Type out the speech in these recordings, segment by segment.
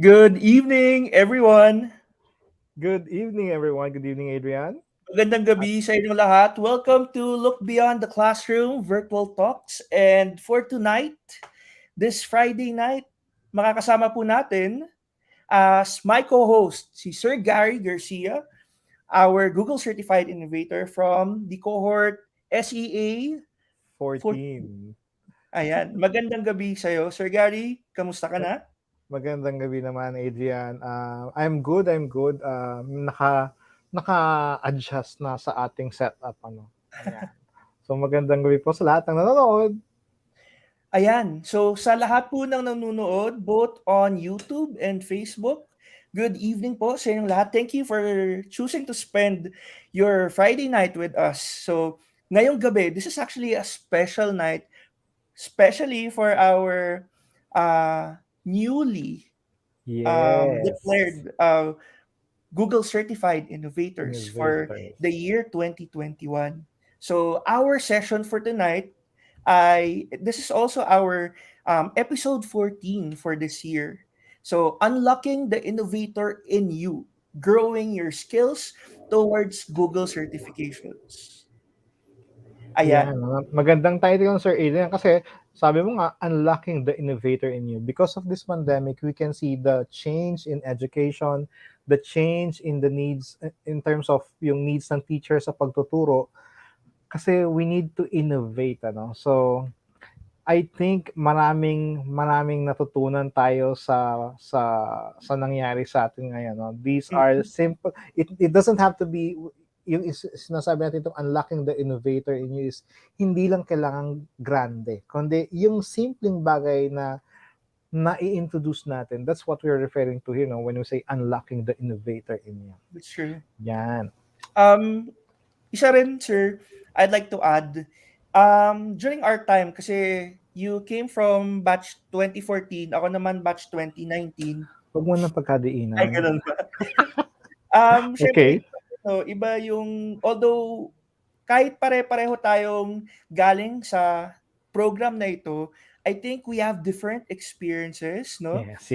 Good evening, everyone. Good evening, everyone. Good evening, Adrian. Magandang gabi sa inyong lahat. Welcome to Look Beyond the Classroom Virtual Talks. And for tonight, this Friday night, makakasama po natin as my co-host, si Sir Gary Garcia, our Google Certified Innovator from the cohort SEA 14. 14. Ayan, magandang gabi sa'yo. Sir Gary, kamusta ka na? Magandang gabi naman, Adrian. I'm good, I'm good. Naka-adjust na sa ating setup. Ayan. So magandang gabi po sa lahat ng nanonood. Ayan, so sa lahat po ng nanonood, both on YouTube and Facebook, good evening po sa inyong lahat. Thank you for choosing to spend your Friday night with us. So ngayong gabi, this is actually a special night, especially for our newly Yes. declared Google Certified Innovators for Innovators. the year 2021. So our session for tonight, this is also our episode 14 for this year. So unlocking the innovator in you, growing your skills towards Google certifications. Yan. Ayan. Magandang title yung Sir Adrian kasi sabi mo nga, unlocking the innovator in you. Because of this pandemic, we can see the change in education, the change in the needs, in terms of yung needs ng teachers sa pagtuturo. Kasi we need to innovate. So, I think maraming natutunan tayo sa nangyari sa atin ngayon. These are simple. It doesn't have to be yung sinasabi natin itong unlocking the innovator in you is hindi lang kailangan grande, kundi yung simpleng bagay na i-introduce natin. That's what we're referring to here, when we say unlocking the innovator in you. That's true. Yan. Isa rin, sir, I'd like to add, during our time, kasi you came from batch 2014, ako naman batch 2019. Huwag mo nang pagkadiinan. Ay, ganun ba? Okay. Syempre, iba yung, although kahit pare-pareho tayong galing sa program na ito, I think we have different experiences, no? Yes.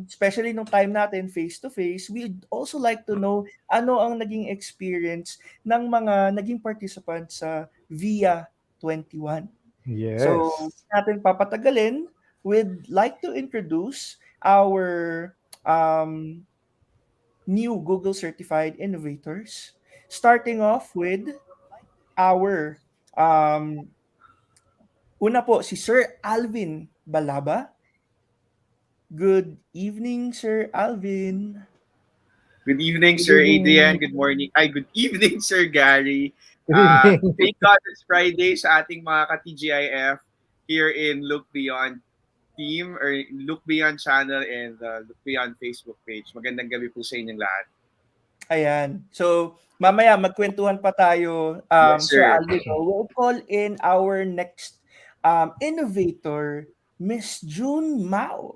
Especially nung time natin face-to-face, we'd also like to know ano ang naging experience ng mga naging participants sa VIA 21. Yes. So, natin papatagalin, we'd like to introduce our new Google Certified Innovators, starting off with our una po si Sir Alvin Balaba. Good evening, Sir Alvin. Good evening, Sir Adrian. Good morning. Good evening, Sir Gary. Good evening. Thank God it's Friday sa ating mga ka-TGIF here in Look Beyond team or Look Beyond channel and Look Beyond Facebook page. Magandang gabi po sa inyong lahat. Ayan. So, mamaya magkwentuhan pa tayo, Yes, Sir sir. Alvin. We'll call in our next innovator, Miss June Mao.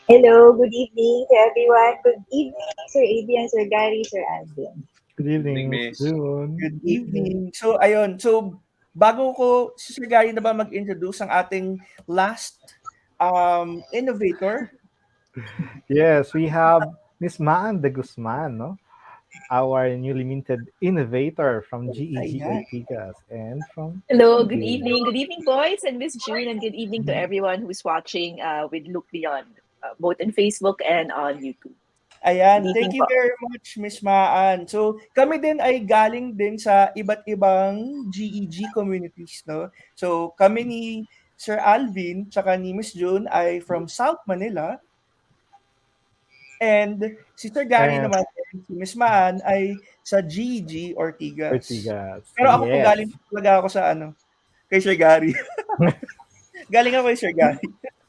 Hello, good evening to everyone. Good evening, Sir Adrian, Sir Gary, Sir Alvin. Good evening, Miss. June. Good evening. So, ayun. So, bago ko, si Sir Gary na ba mag-introduce ang ating last innovator? Yes, we have Miss Maan de Guzman, no? our newly minted innovator from GEG Ayan. Ortigas and from Hello, good Alvin. evening. Good evening, boys and Miss June, and good evening to everyone who's watching with Look Beyond, both on Facebook and on YouTube. Good Ayan, thank evening you po. very much, Miss Maan. So, kami din ay galing din sa iba't ibang GEG communities, no? So, kami ni Sir Alvin tsaka ni Miss June ay from South Manila, and si Sir Gary And naman, si Miss Maan ay sa GEG Ortigas. Ortigas. Pero ako po Yes. galing talaga ako sa ano, kay Sir Gary. Galing ako kay Sir Gary.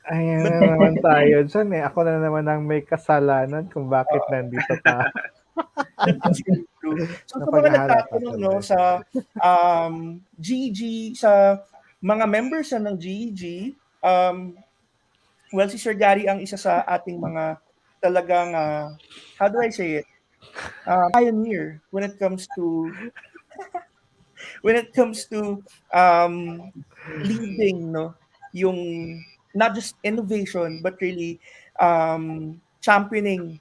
Ayan na naman tayo dyan eh. Ako na naman ang may kasalanan kung bakit nandito tayo. That's really true. So sa mga Napaghahalata nagtatanong no tuloy. sa GEG, sa mga members na ng GEG, well si Sir Gary ang isa sa ating mga talagang how do I say it? Pioneer when it comes to leading no yung not just innovation but really championing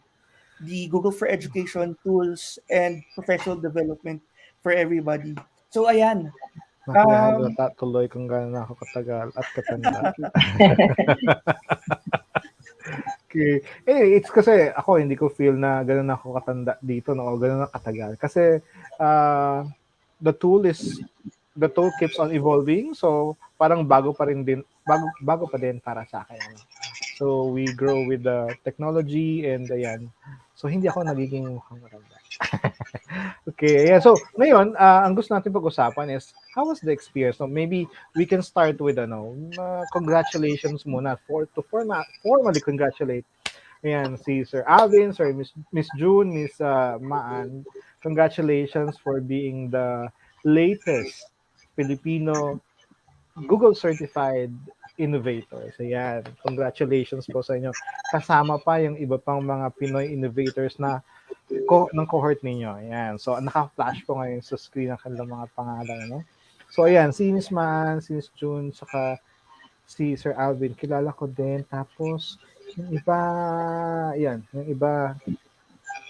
the Google for Education tools and professional development for everybody. So ayan. Napaghahalata tuloy kung gaano ako katagal at katanda. Okay. It's kasi ako hindi ko feel na gano'n ako katanda dito no, o gano'n ako katagal. Kasi the tool keeps on evolving. So parang bago pa din para sa akin. Ano. So we grow with the technology and ayan. So hindi ako nagiging mukhang matanda. Okay, yeah. So ngayon, ang gusto natin pag-usapan is how was the experience? So maybe we can start with congratulations muna formally congratulate. Ayan, si Sir Alvin, Sir Miss June, Miss Maan. Congratulations for being the latest Filipino Google Certified Innovators. Ayan, congratulations po sa inyo. Kasama pa yung iba pang mga Pinoy innovators na ng cohort ninyo. Ayan. So, naka-flash po ngayon sa screen ang kanilang mga pangalan. No? So, ayan. Si Miss Man, si Miss June, saka si Sir Alvin, kilala ko din. Tapos, yung iba, ayan. Yung iba,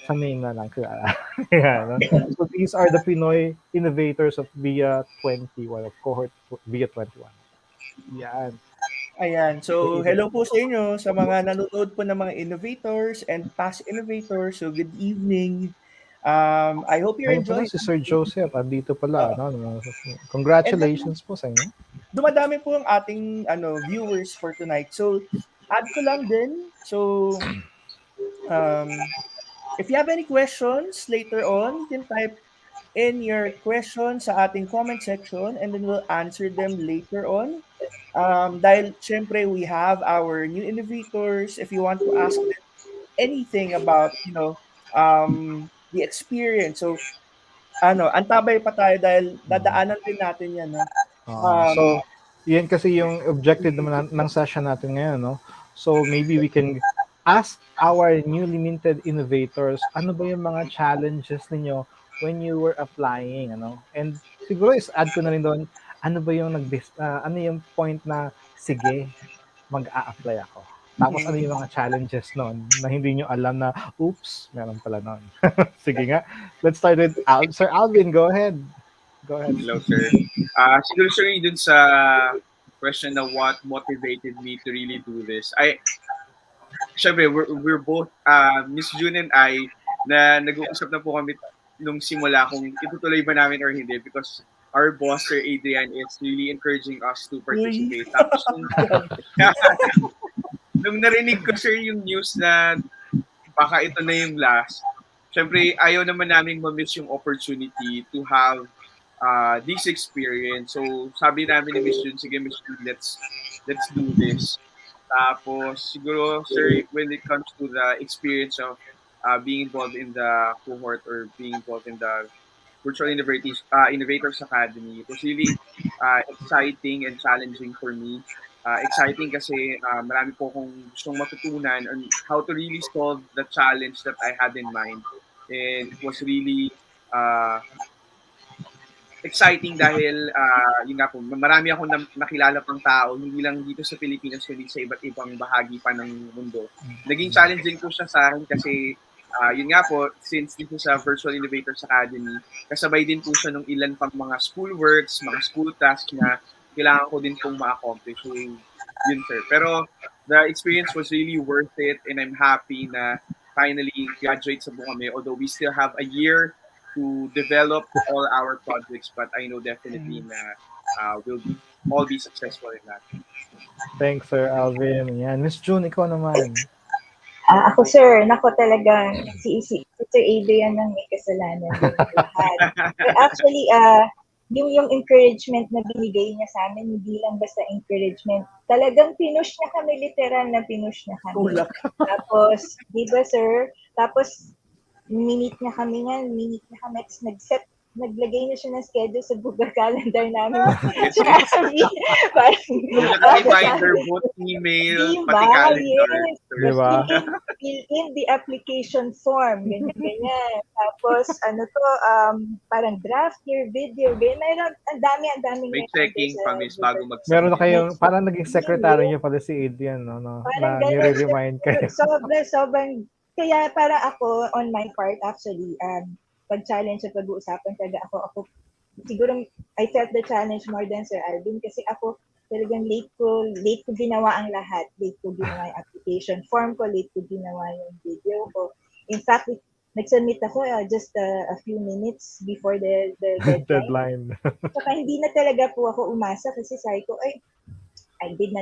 sa name na lang kilala. Ayan, no? So, these are the Pinoy innovators of VIA 21, of cohort VIA 21. Yan. Ayan. So hello po sa inyo sa mga nanonood po ng mga innovators and past innovators. So good evening. I hope you're Ayun pala, enjoying. si Sir Joseph, andito pala. Uh, No? and then, Congratulations po sa inyo. dumadami po ang ating viewers for tonight. So add ko lang din. So if you have any questions later on, you can type in your questions sa ating comment section and then we'll answer them later on. Dahil syempre we have our new innovators. If you want to ask them anything about, the experience. So, antabay pa tayo dahil dadaanan din natin yan, no? So, yan kasi yung objective naman ng session natin ngayon, no? So, maybe we can ask our newly minted innovators, ano ba yung mga challenges ninyo when you were applying, ano? And siguro add ko na rin doon, ano ba yung ano yung point na, sige, mag-a-apply ako. Tapos ano yung mga challenges noon na hindi nyo alam na, oops, meron pala noon. Sige nga. Let's start with Sir Alvin, go ahead. Go ahead. Hello, sir. Siguro, sir, dun sa question na what motivated me to really do this. Syempre, we're both, Miss June and I, na nag-uusap na po kami nung simula kung itutuloy ba namin or hindi because our boss, Sir Adrian, is really encouraging us to participate. Tapos, nung narinig ko, sir, yung news na baka ito na yung last, syempre, ayaw naman namin ma-miss yung opportunity to have this experience. So, sabi namin ni Miss June, sige, Miss June, let's do this. Tapos, siguro, sir, when it comes to the experience of being involved in the cohort or being involved in the Virtual Innovators Academy, it was really exciting and challenging for me. Exciting kasi marami po akong gustong matutunan on how to really solve the challenge that I had in mind. And it was really exciting dahil yun nga po, marami akong nakilala pang tao, hindi lang dito sa Pilipinas, kundi sa iba't ibang bahagi pa ng mundo. Naging challenging po siya sa akin kasi Yun nga po, since dito sa Virtual Innovators Academy, kasabay din po siya ng ilan pang mga schoolworks, mga school tasks na kailangan ko din pong ma-accomplish. So, yun sir. Pero the experience was really worth it and I'm happy na finally graduate sa buong kami. Although we still have a year to develop all our projects, but I know definitely na we'll all be successful in that. Thanks, Sir Alvin. Yan. Miss June, ikaw naman. Ako sir, nako talagang si Sir Adrian ang may kasalanan din ng lahat. But actually, yung encouragement na binigay niya sa amin, hindi lang basta encouragement. Talagang pinush niya kami, literal na pinush niya kami. Tapos, di ba sir? Tapos, minute niya kami, tapos naglagay na siya ng schedule sa Google Calendar namin. Naka-reminder, both email, pati calendar. Yes. Diba? Fill in the application form. Ganyan. Tapos, parang draft your video. Mayroon, ang dami. May checking pa, miss, bago mag-submit. Meron na kayong, parang naging secretary niyo pala si Adrian, no? Parang Na nire-remind kayo. Sobrang, kaya para ako, on my part, actually, pag-challenge sa pag-uusapan talaga ako siguro I felt the challenge more than Sir Alvin kasi ako talagang late ko ginawa ang lahat. Late ko ginawa yung application form ko, late ko ginawa yung video ko. In fact, nag-submit ako just a few minutes before the Deadline. Saka hindi na talaga po ako umasa kasi sabi ko, I feel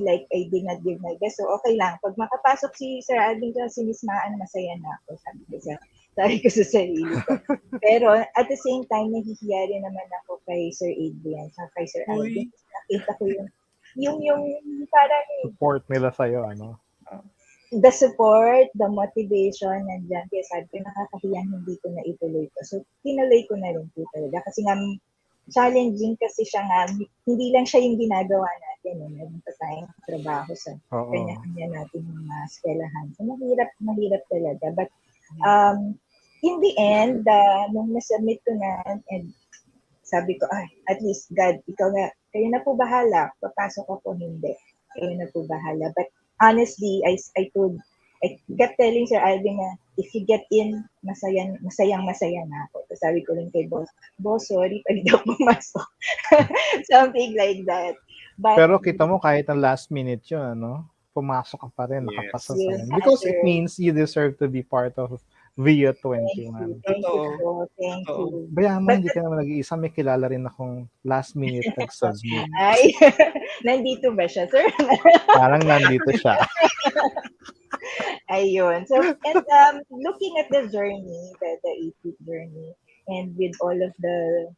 like I did not give my best. So, okay lang. Pag makapasok si Sir Alvin ko, si Miss Maan, masaya na ako. Sabi ko sa sarili ko. Pero, at the same time, nahihiya rin naman ako kay Sir Adrian, sa kay Sir Alvin. Nakita ko yung parang Support nila sa'yo, ano? the support, the motivation, nandiyan. Kaya sabi ko, nakakahiyang hindi ko na ituloy ko. So, tinuloy ko na rin po talaga. Kasi nga, challenging kasi siya nga, hindi lang siya yung ginagawa natin. Meron pa tayong trabaho sa kanya-kanya natin mga eskwelahan. So, mahirap talaga. But, in the end, nung nasubmit ko na, and sabi ko, at least, God, kayo na po bahala. Papasok ako, hindi. Kayo na po bahala. But honestly, I kept telling Sir Alvin na, if you get in, masayang na ako. So sabi ko rin kay boss, sorry, pag daw pumasok. Something like that. But, pero kita mo, kahit ang last minute yun, ano? Pumasok ka pa rin, nakapasa sa yan. Because it means you deserve to be part of VIA 21. Thank you. Bayaan mo, hindi ka naman nag-iisa. May kilala rin akong last minute nag-submit. Ay, nandito ba siya, sir? Parang nandito siya. Ayun. So, and looking at the journey, the 8-week journey, and with all of the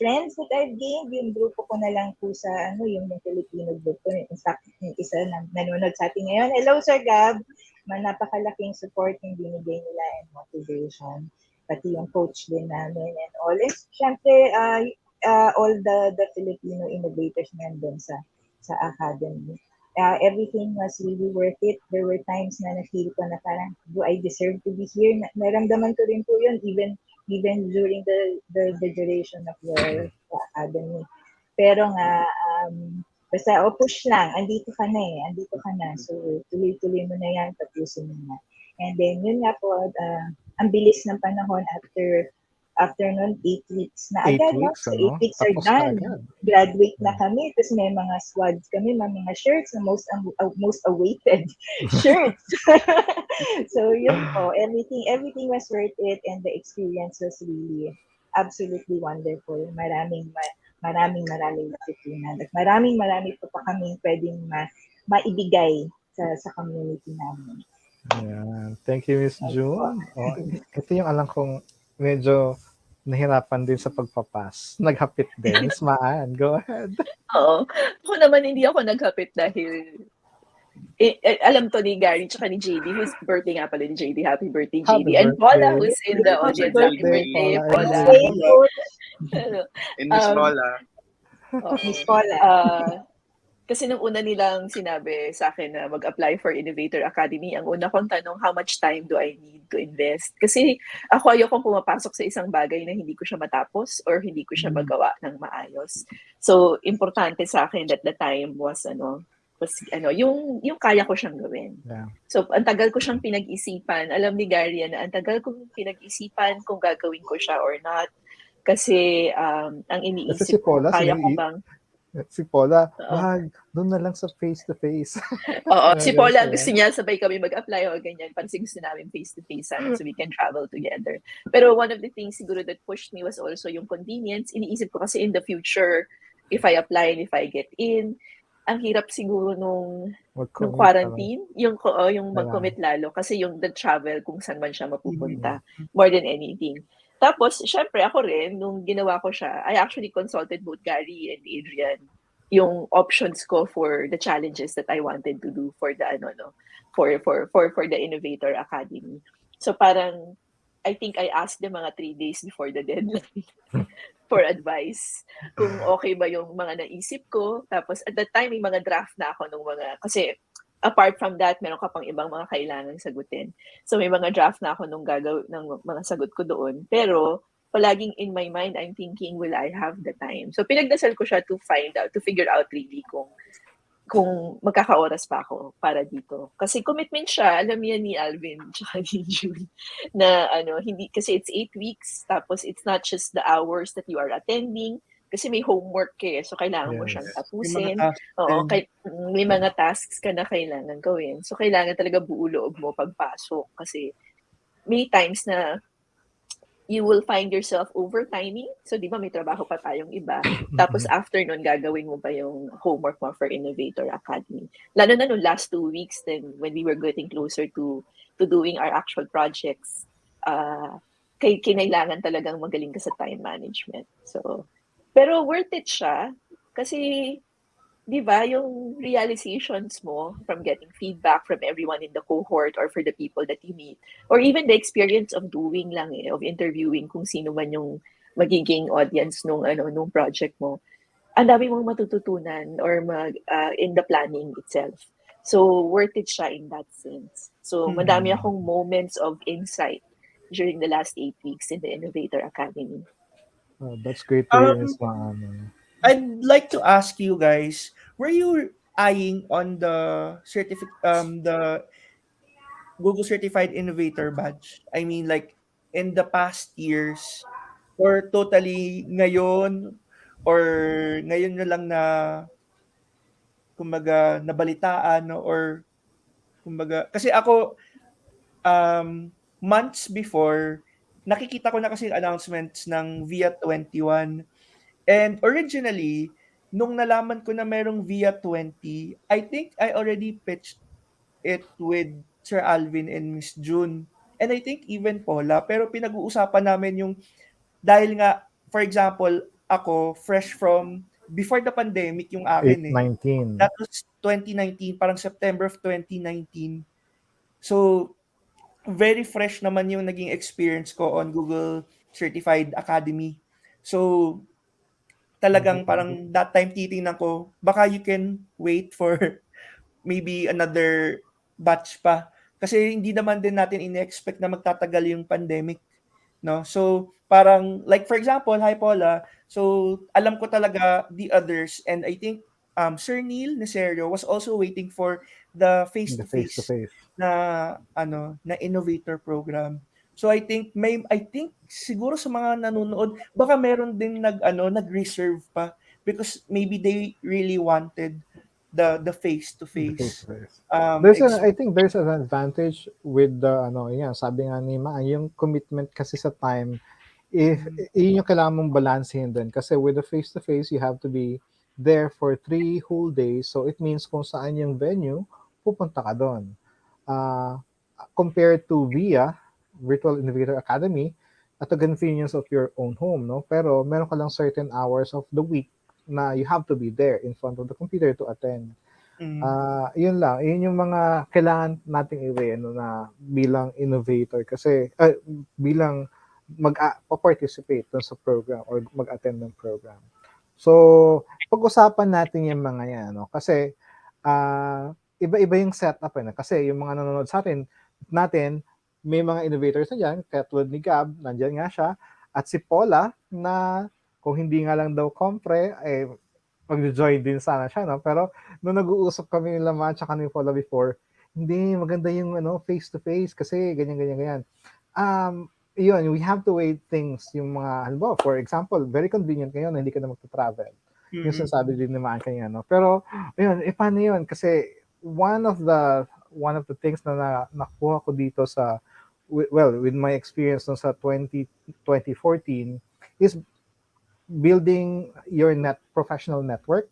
friends that I've gained, yung grupo ko na lang po sa, yung Filipino group ko. In fact, yung isa na nanonood sa atin ngayon. Hello, Sir Gab. Napakalaking support yung binigay nila and motivation. Pati yung coach din namin and all. And syempre, all the Filipino innovators nandun sa academy. Everything was really worth it. There were times na na-feel ko na parang, do I deserve to be here? Naramdaman ko rin po yun even during the duration of the academy. Pero nga, basta push lang, andito ka na. So, tuloy-tuloy mo na yan, tapusin mo na. And then, yun nga po, ang bilis ng panahon after nun, 8 weeks na agad. 8 weeks, So, 8 weeks are done. Graduate na kami. Tapos may mga squads kami, may mga shirts, na most awaited shirts. So, yun po. Everything was worth it and the experience was really absolutely wonderful. Maraming natutunan. At marami pa kami pwedeng maibigay sa community namin. Yeah. Thank you, Miss June. Ito yung alam kong medyo nahirapan din sa pagpapas. Naghapit din. Miss Maan, go ahead. Oo. Ako naman, hindi ako naghapit dahil alam to ni Gary tsaka ni JD, whose birthday nga pala ni JD. Happy birthday, JD. And Paula, who's in the audience. Happy birthday, Paula. And Miss Paula. Miss Paula. Kasi nung una nilang sinabi sa akin na mag-apply for Innovator Academy, ang una kong tanong, how much time do I need to invest? Kasi ako ayokong pumapasok sa isang bagay na hindi ko siya matapos or hindi ko siya magawa ng maayos. So, importante sa akin that the time was was yung kaya ko siyang gawin. Yeah. So, ang tagal ko siyang pinag-isipan. Alam ni Gary na ang tagal kong pinag-isipan kung gagawin ko siya or not. Kasi ang Kasi iniisip si ko, Paula, kaya ko bang si Paula, Oo. wag, doon na lang sa face-to-face. Oo, si Paula Ganun gusto siya. niya sabay kami mag-apply o ganyan. Pansin gusto namin face-to-face sana so we can travel together. Pero one of the things siguro that pushed me was also yung convenience. Iniisip ko kasi in the future, if I apply and if I get in, ang hirap siguro nung Mag-commit ka lang. quarantine, yung Yeah. mag-commit lalo kasi yung the travel kung saan man siya mapupunta Mhm. more than anything. Tapos, syempre ako rin, nung ginawa ko siya, I actually consulted both Gary and Adrian yung options ko for the challenges that I wanted to do for the for the Innovator Academy. So parang I think I asked them mga 3 days before the deadline for advice kung okay ba yung mga naisip ko. Tapos at that time may mga draft na ako nung mga kasi apart from that meron ka pang ibang mga kailangang sagutin. So may mga draft na ako nung ng mga sagot ko doon. Pero palaging in my mind, I'm thinking, will I have the time? So pinagdasal ko siya to figure out really kung magkakaoras pa ako para dito. Kasi commitment siya, alam yan ni Alvin tsaka ni June, na hindi, kasi it's 8 weeks, tapos it's not just the hours that you are attending, kasi may homework so kailangan mo Yes. siyang May mga tapusin. tasks Oo, din. may mga tasks ka na kailangan gawin. So kailangan talaga buo loob mo pagpasok kasi may times na you will find yourself overtiming. So, di ba, may trabaho pa tayong iba. Tapos, after nun, gagawin mo pa yung homework mo for Innovator Academy. Lalo na nung last 2 weeks, then, when we were getting closer to doing our actual projects, kinailangan talagang magaling ka sa time management. So, pero worth it siya. Kasi, di ba, yung realizations mo from getting feedback from everyone in the cohort or for the people that you meet, or even the experience of doing lang of interviewing kung sino man yung magiging audience nung project mo, ang dami mong matututunan or in the planning itself. So, worth it siya in that sense. So, madami akong moments of insight during the last 8 weeks in the Innovator Academy. That's great to hear, Miss Maan. I'd like to ask you guys, were you eyeing on the the Google Certified Innovator badge? I mean, like in the past years, or totally ngayon, or ngayon nyo lang na, kumbaga, nabalitaan, no? Or, kumbaga, kasi ako, months before, nakikita ko na kasi yung announcements ng VIA 21. And originally, nung nalaman ko na merong VIA 20, I think I already pitched it with Sir Alvin and Miss June. And I think even Paula. Pero pinag-uusapan namin yung, dahil nga, for example, ako, fresh from, before the pandemic yung akin 8-19. That was 2019, parang September of 2019. So, very fresh naman yung naging experience ko on Google Certified Academy. So, talagang parang that time titingnan ko, baka you can wait for maybe another batch pa. Kasi hindi naman din natin ine-expect na magtatagal yung pandemic, no? So, parang like for example, hi Paula. So, alam ko talaga the others, and I think Sir Neil Neserio was also waiting for the The face-to-face face-to-face. na innovator program. So I think siguro sa mga nanonood, baka meron din nag-reserve pa because maybe they really wanted the The face-to-face face-to-face. I experience. think there's an advantage with the yan, sabi nga ni Maan, yung commitment kasi sa time, if yun yung kailangan mong balansehin din kasi with the face-to-face you have to be there for 3 whole days, so it means kung saan yung venue pupunta ka doon. Compared to via Virtual Innovator Academy, at the convenience of your own home, no? Pero meron ka lang certain hours of the week na you have to be there in front of the computer to attend. Yun lang, yun yung mga kailangan nating i-weigh na bilang innovator kasi bilang mag-participate dun sa program or mag-attend ng program. So, pag-usapan natin yung mga yan, no? Kasi iba-iba yung setup kasi yung mga nanonood sa natin, may mga innovators na dyan, katulad ni Gab, nandyan nga siya, at si Paula na kung hindi nga lang daw kompre, mag-join din sana siya, no? Pero nung nag-uusap kami nila Ma tsaka ni Paula before, hindi maganda yung ano, face to face kasi ganyan ganyan ganyan. Yun, we have to weigh things yung mga halimbawa, for example, very convenient ngayon na hindi ka na magta-travel. Yung Mhm. sinasabi din ni Maan kanina, no? Pero ayun, paano yun? Kasi one of the things na nakuha ko dito sa well, with my experience no sa 2014 is building your professional network.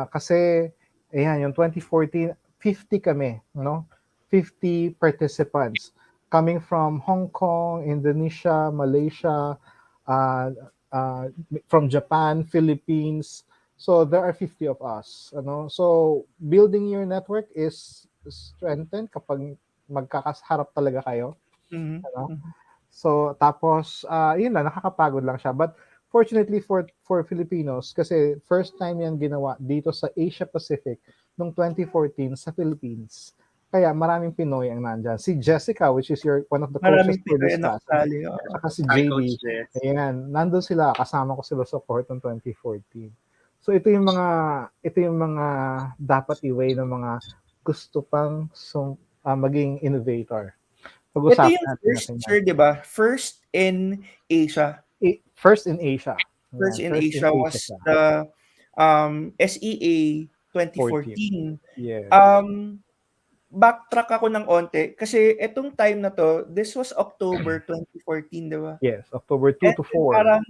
Kasi ayan, yung 2014, 50 kami, no? 50 participants coming from Hong Kong, Indonesia, Malaysia, uh, uh, from Japan, Philippines. So there are 50 of us, ano? So building your network is strengthened kapag magkakaharap talaga kayo, Mhm. ano? Mhm. So, tapos, yun lang, nakakapagod lang siya. But, fortunately for Filipinos, kasi first time yan ginawa dito sa Asia Pacific noong 2014 sa Philippines. Kaya maraming Pinoy ang nandyan. Si Jessica, which is one of the coaches Maraming for Pinoy this ang class, nakasali, oo. saka si Hi, Coach JB, Jess. ayan, nandun sila, kasama ko sila sa court noong 2014. So, ito yung mga dapat i-weigh ng mga gusto pang maging innovator. Ito Pag-usapan yung natin first, natin yan. sir, 'di ba? First in Asia. First in Asia. First Yan, in first in Asia Asia was siya. the SEA 14. 2014. Yes. Um, Backtrack ako ng onte kasi etong time na 'to, this was October 2014, 'di ba? Yes, October 2 And to then 4. parang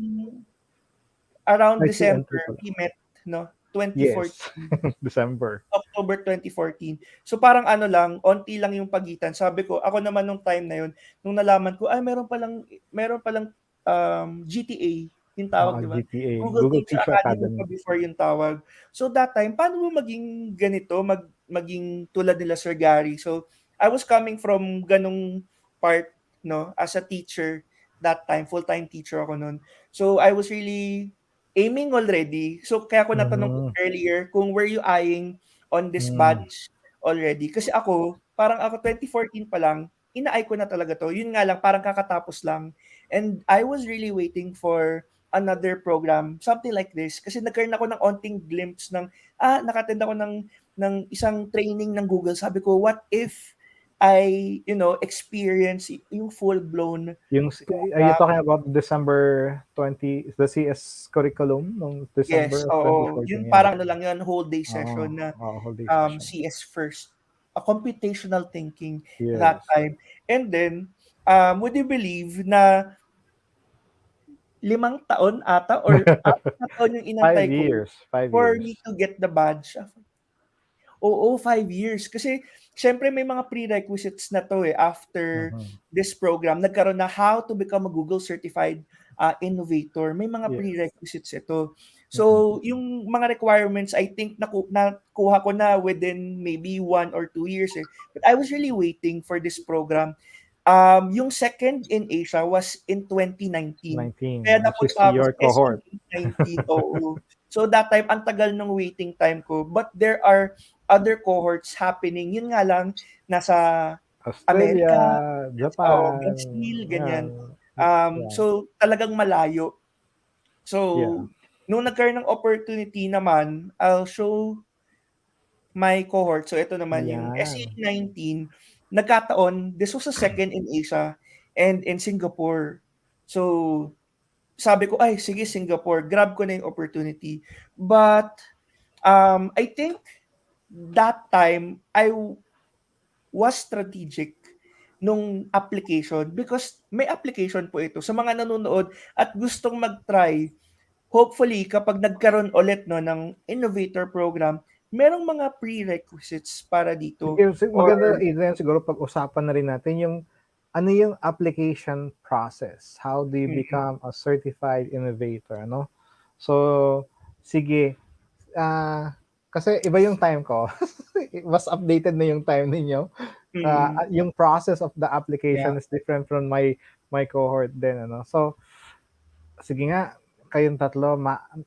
around Nag-entry December, pala. we met, no? Yes, 2014. December. October 2014. So parang ano lang, onti lang yung pagitan. Sabi ko, ako naman nung time na yun, nung nalaman ko, ay meron palang GTA, yung tawag, di ba? GTA, Google Google Teacher Teacher Academy Academy. pa before yung tawag. So that time, paano mo maging ganito, maging tulad nila Sir Gary? So I was coming from ganung part, no, as a teacher that time, full-time teacher ako noon. So I was really aiming already. So kaya ko natanong Mm, earlier kung were you eyeing on this mm, batch already? Kasi ako, parang ako 2014 pa lang, ina-eye ko na talaga 'to. Yun nga lang, parang kakatapos lang. And I was really waiting for another program, something like this. Kasi nagkaroon ako ng onting glimpse ng, naka-attend ako ng isang training ng Google. Sabi ko, what if I, experience yung full-blown are you program. talking about December 20, the CS curriculum noong December Yes, of oo. 2014? Yun Yeah. parang ano lang yun, whole day Oh, session na whole day session. CS first. A computational thinking that Yes. time. And then, would you believe na 5 taon ata or 4 na taon yung Five inantay ko years. 5 years. for me to get the badge? Oo, 5 years. Kasi siyempre may mga prerequisites na 'to, after Mhm. this program nagkaroon na how to become a Google Certified Innovator. May mga Yes. prerequisites ito. Mhm. So, yung mga requirements I think nakuha ko na within maybe 1 or 2 years, eh. But I was really waiting for this program. Yung second in Asia was in 2019. 19, Kaya which is napunta ako your sa SEA cohort. 19, oo. So that time, ang tagal ng waiting time ko. But there are other cohorts happening. Yun nga lang, nasa Amerika, Australia, Japan, Brazil, ganyan. yan. Yeah. So talagang malayo. Yeah. So, nung nagkaroon ng opportunity naman, I'll show my cohort. So ito naman yung Yan. SE19, nagkataon, this was a second in Asia and in Singapore. So sabi ko, ay sige Singapore, grab ko na yung opportunity. But I think that time was strategic nung application because may application po ito sa mga nanonood at gustong mag-try. Hopefully, kapag nagkaroon ulit no ng innovator program, merong mga prerequisites para dito or Maganda, Adrian, siguro pag-usapan na rin natin yung ano yung application process. How do you mm, become a certified innovator, ano? So, sige. Kasi iba yung time ko. Mas updated na yung time ninyo. mm, Yung process of the yeah. application is different from my cohort din, ano? So, sige nga, kayong tatlo,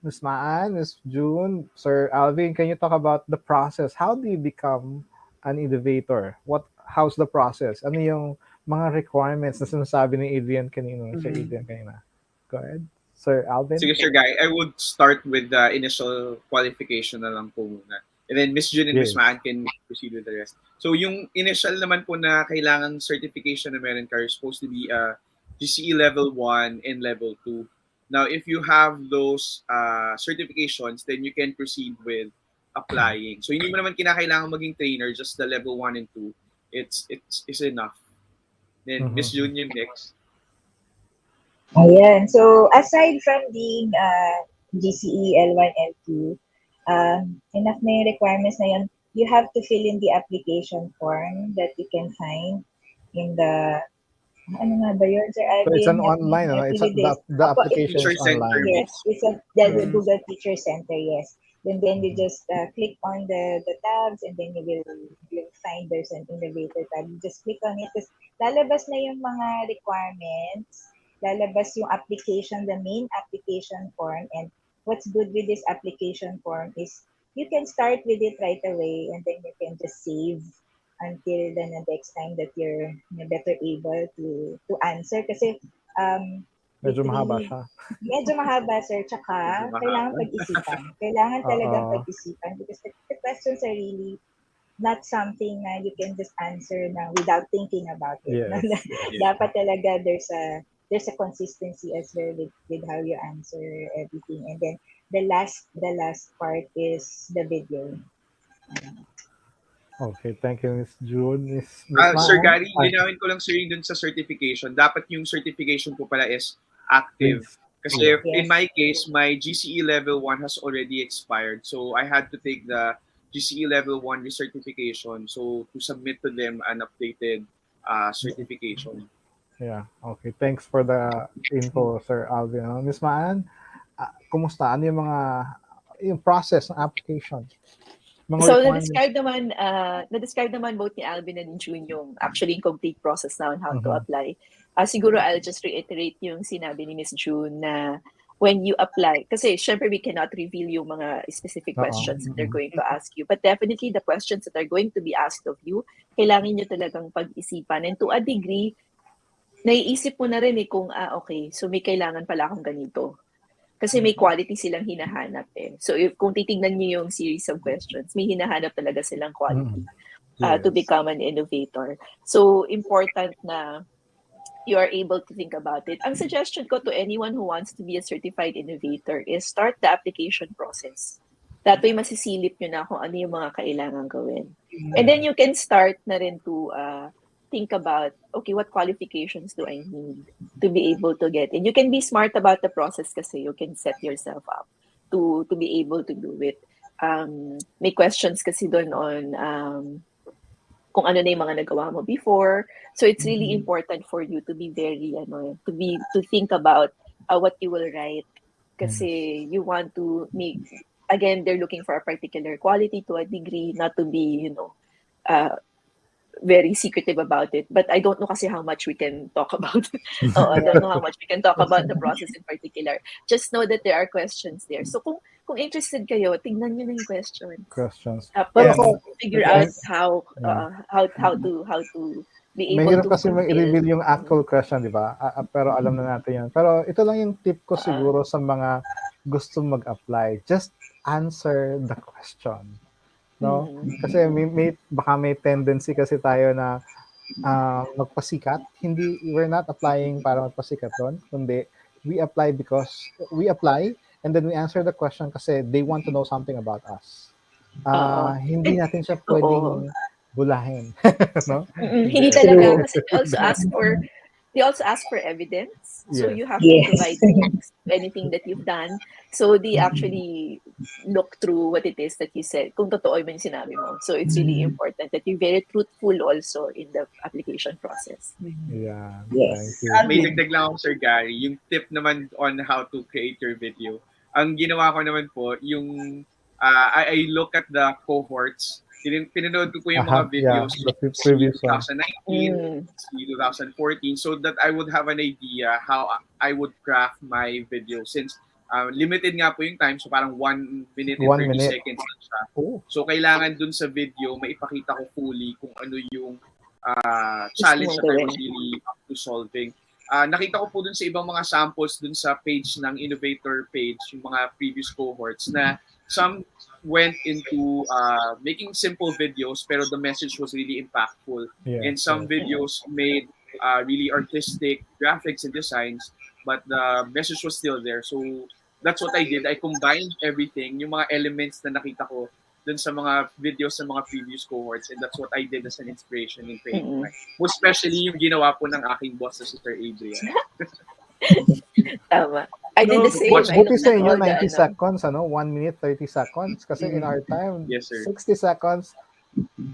Miss Maan, Miss June, Sir Alvin, can you talk about the process? How do you become an innovator? How's the process? Ano yung mga requirements na sinasabi ni Adrian kanina, Sir Mhm. Adrian kanina? Go ahead. Sir Alvin? Sige, Sir Guy, I would start with the initial qualification na lang po muna. And then Miss June and Miss Yes. Maan can proceed with the rest. So yung initial naman po na kailangan certification na meron ka is supposed to be GCE level 1 and level 2. Now, if you have those certifications, then you can proceed with applying. So hindi mo naman kinakailangan maging trainer, just the level 1 and 2. It's enough. Then Miss June yung next. Ayan. So, aside from being GCE L1, L2, enough na yung requirements na yun, you have to fill in the application form that you can find in the, ano nga ba yun, Sir So it's an Alvin? online, no? It's the application Teacher is online. Center. Yes, it's the Google Teacher Center, yes. And then you just click on the tabs, and then you'll find there's an innovator tab. You just click on it. Tapos lalabas na yung mga requirements, lalabas yung application, the main application form. And what's good with this application form is you can start with it right away, and then you can just save until the next time that you're better able to answer. Kasi Medyo it mahaba really- siya. Medyo mahaba, sir. Tsaka, Medyo mahaba. kailangan pag-isipan. Kailangan talagang Oo. pag-isipan because the questions are really not something na you can just answer na without thinking about it. Yes. Dapat talaga there's a consistency as well with how you answer everything. And then the last part is the video. Okay, thank you, Miss June. Miss Sir Maan? Gary, linawin ko lang sir yung dun sa certification. Dapat yung certification po pala is active. Please. Kasi Yes. in my case, my GCE level 1 has already expired. So I had to take the GCE level 1 recertification so to submit to them an updated certification. Yeah, okay. Thanks for the info, Sir Alvin. Miss Maan, kumusta? Ano yung process ng application? Mga So, requirements? na-describe naman both ni Alvin and June yung actually complete process na on how to Mhm. apply. Siguro I'll just reiterate yung sinabi ni Miss June na when you apply, kasi syempre we cannot reveal yung mga specific Oo. questions that they're going to ask you. But definitely the questions that are going to be asked of you, kailangan nyo talagang pag-isipan. And to a degree, naiisip mo na rin kung, okay, so may kailangan pala akong ganito. Kasi may quality silang hinahanap eh. So kung titignan niyo yung series of questions, may hinahanap talaga silang quality to Yes. become an innovator. So important na you are able to think about it. Ang suggestion ko to anyone who wants to be a certified innovator is start the application process. That way masisilip nyo na kung ano yung mga kailangan gawin. And then you can start na rin to think about, okay, what qualifications do I need to be able to get? And you can be smart about the process kasi you can set yourself up to be able to do it. May questions kasi doon on kung ano na yung mga nagawa mo before. So it's really important for you to be very, to think about what you will write. Kasi you want to make, again, they're looking for a particular quality to a degree, not to be, very secretive about it. But I don't know kasi how much we can talk about. I don't know how much we can talk about the process in particular. Just know that there are questions there. So kung interested kayo, tingnan niyo na yung questions. Pero Figure out how to be able mahirap to kasi i-reveal yung actual question, di ba? Pero alam na natin yan. Pero ito lang yung tip ko siguro sa mga gusto mag-apply. Just answer the question. No? Kasi baka may tendency kasi tayo na magpasikat. We're not applying para magpasikat doon, kundi we apply because we apply and then we answer the question kasi they want to know something about us. Hindi natin siya pwedeng bulahin. No? Hindi talaga kasi they also ask for evidence. So Yes. you have to provide links to anything that you've done. So they actually look through what it is that you said, kung totoo yung sinabi mo. So it's really important that you're very truthful also in the application process. Yeah. Yes. Thank you. May dagdag lang ako, Sir Gary, yung tip naman on how to create your video. Ang ginawa ko naman po, yung I look at the cohorts. Pinanood ko po yung mga videos the previous one. 2019, 2014, so that I would have an idea how I would craft my video. Since limited nga po yung time, so parang 1 minute and 30 seconds lang siya. So kailangan dun sa video, maipakita ko fully kung ano yung challenge that I was really up to solving. nakita ko po dun sa ibang mga samples dun sa page ng Innovator page, yung mga previous cohorts, na some went into making simple videos pero the message was really impactful. Yes, And some yes. videos made really artistic graphics and designs, but the message was still there. So that's what I did. I combined everything, yung mga elements na nakita ko dun sa mga videos sa mga previous cohorts, and that's what I did as an inspiration in creating Mm-mm. mine. Most especially yung ginawa po ng aking boss na si Sir Adrian. Tama. I did No, the same. Watch I Buti looked sa at inyo, all the 90 seconds, 1 minute, 30 seconds. Kasi in our time, Yes, sir. 60 seconds,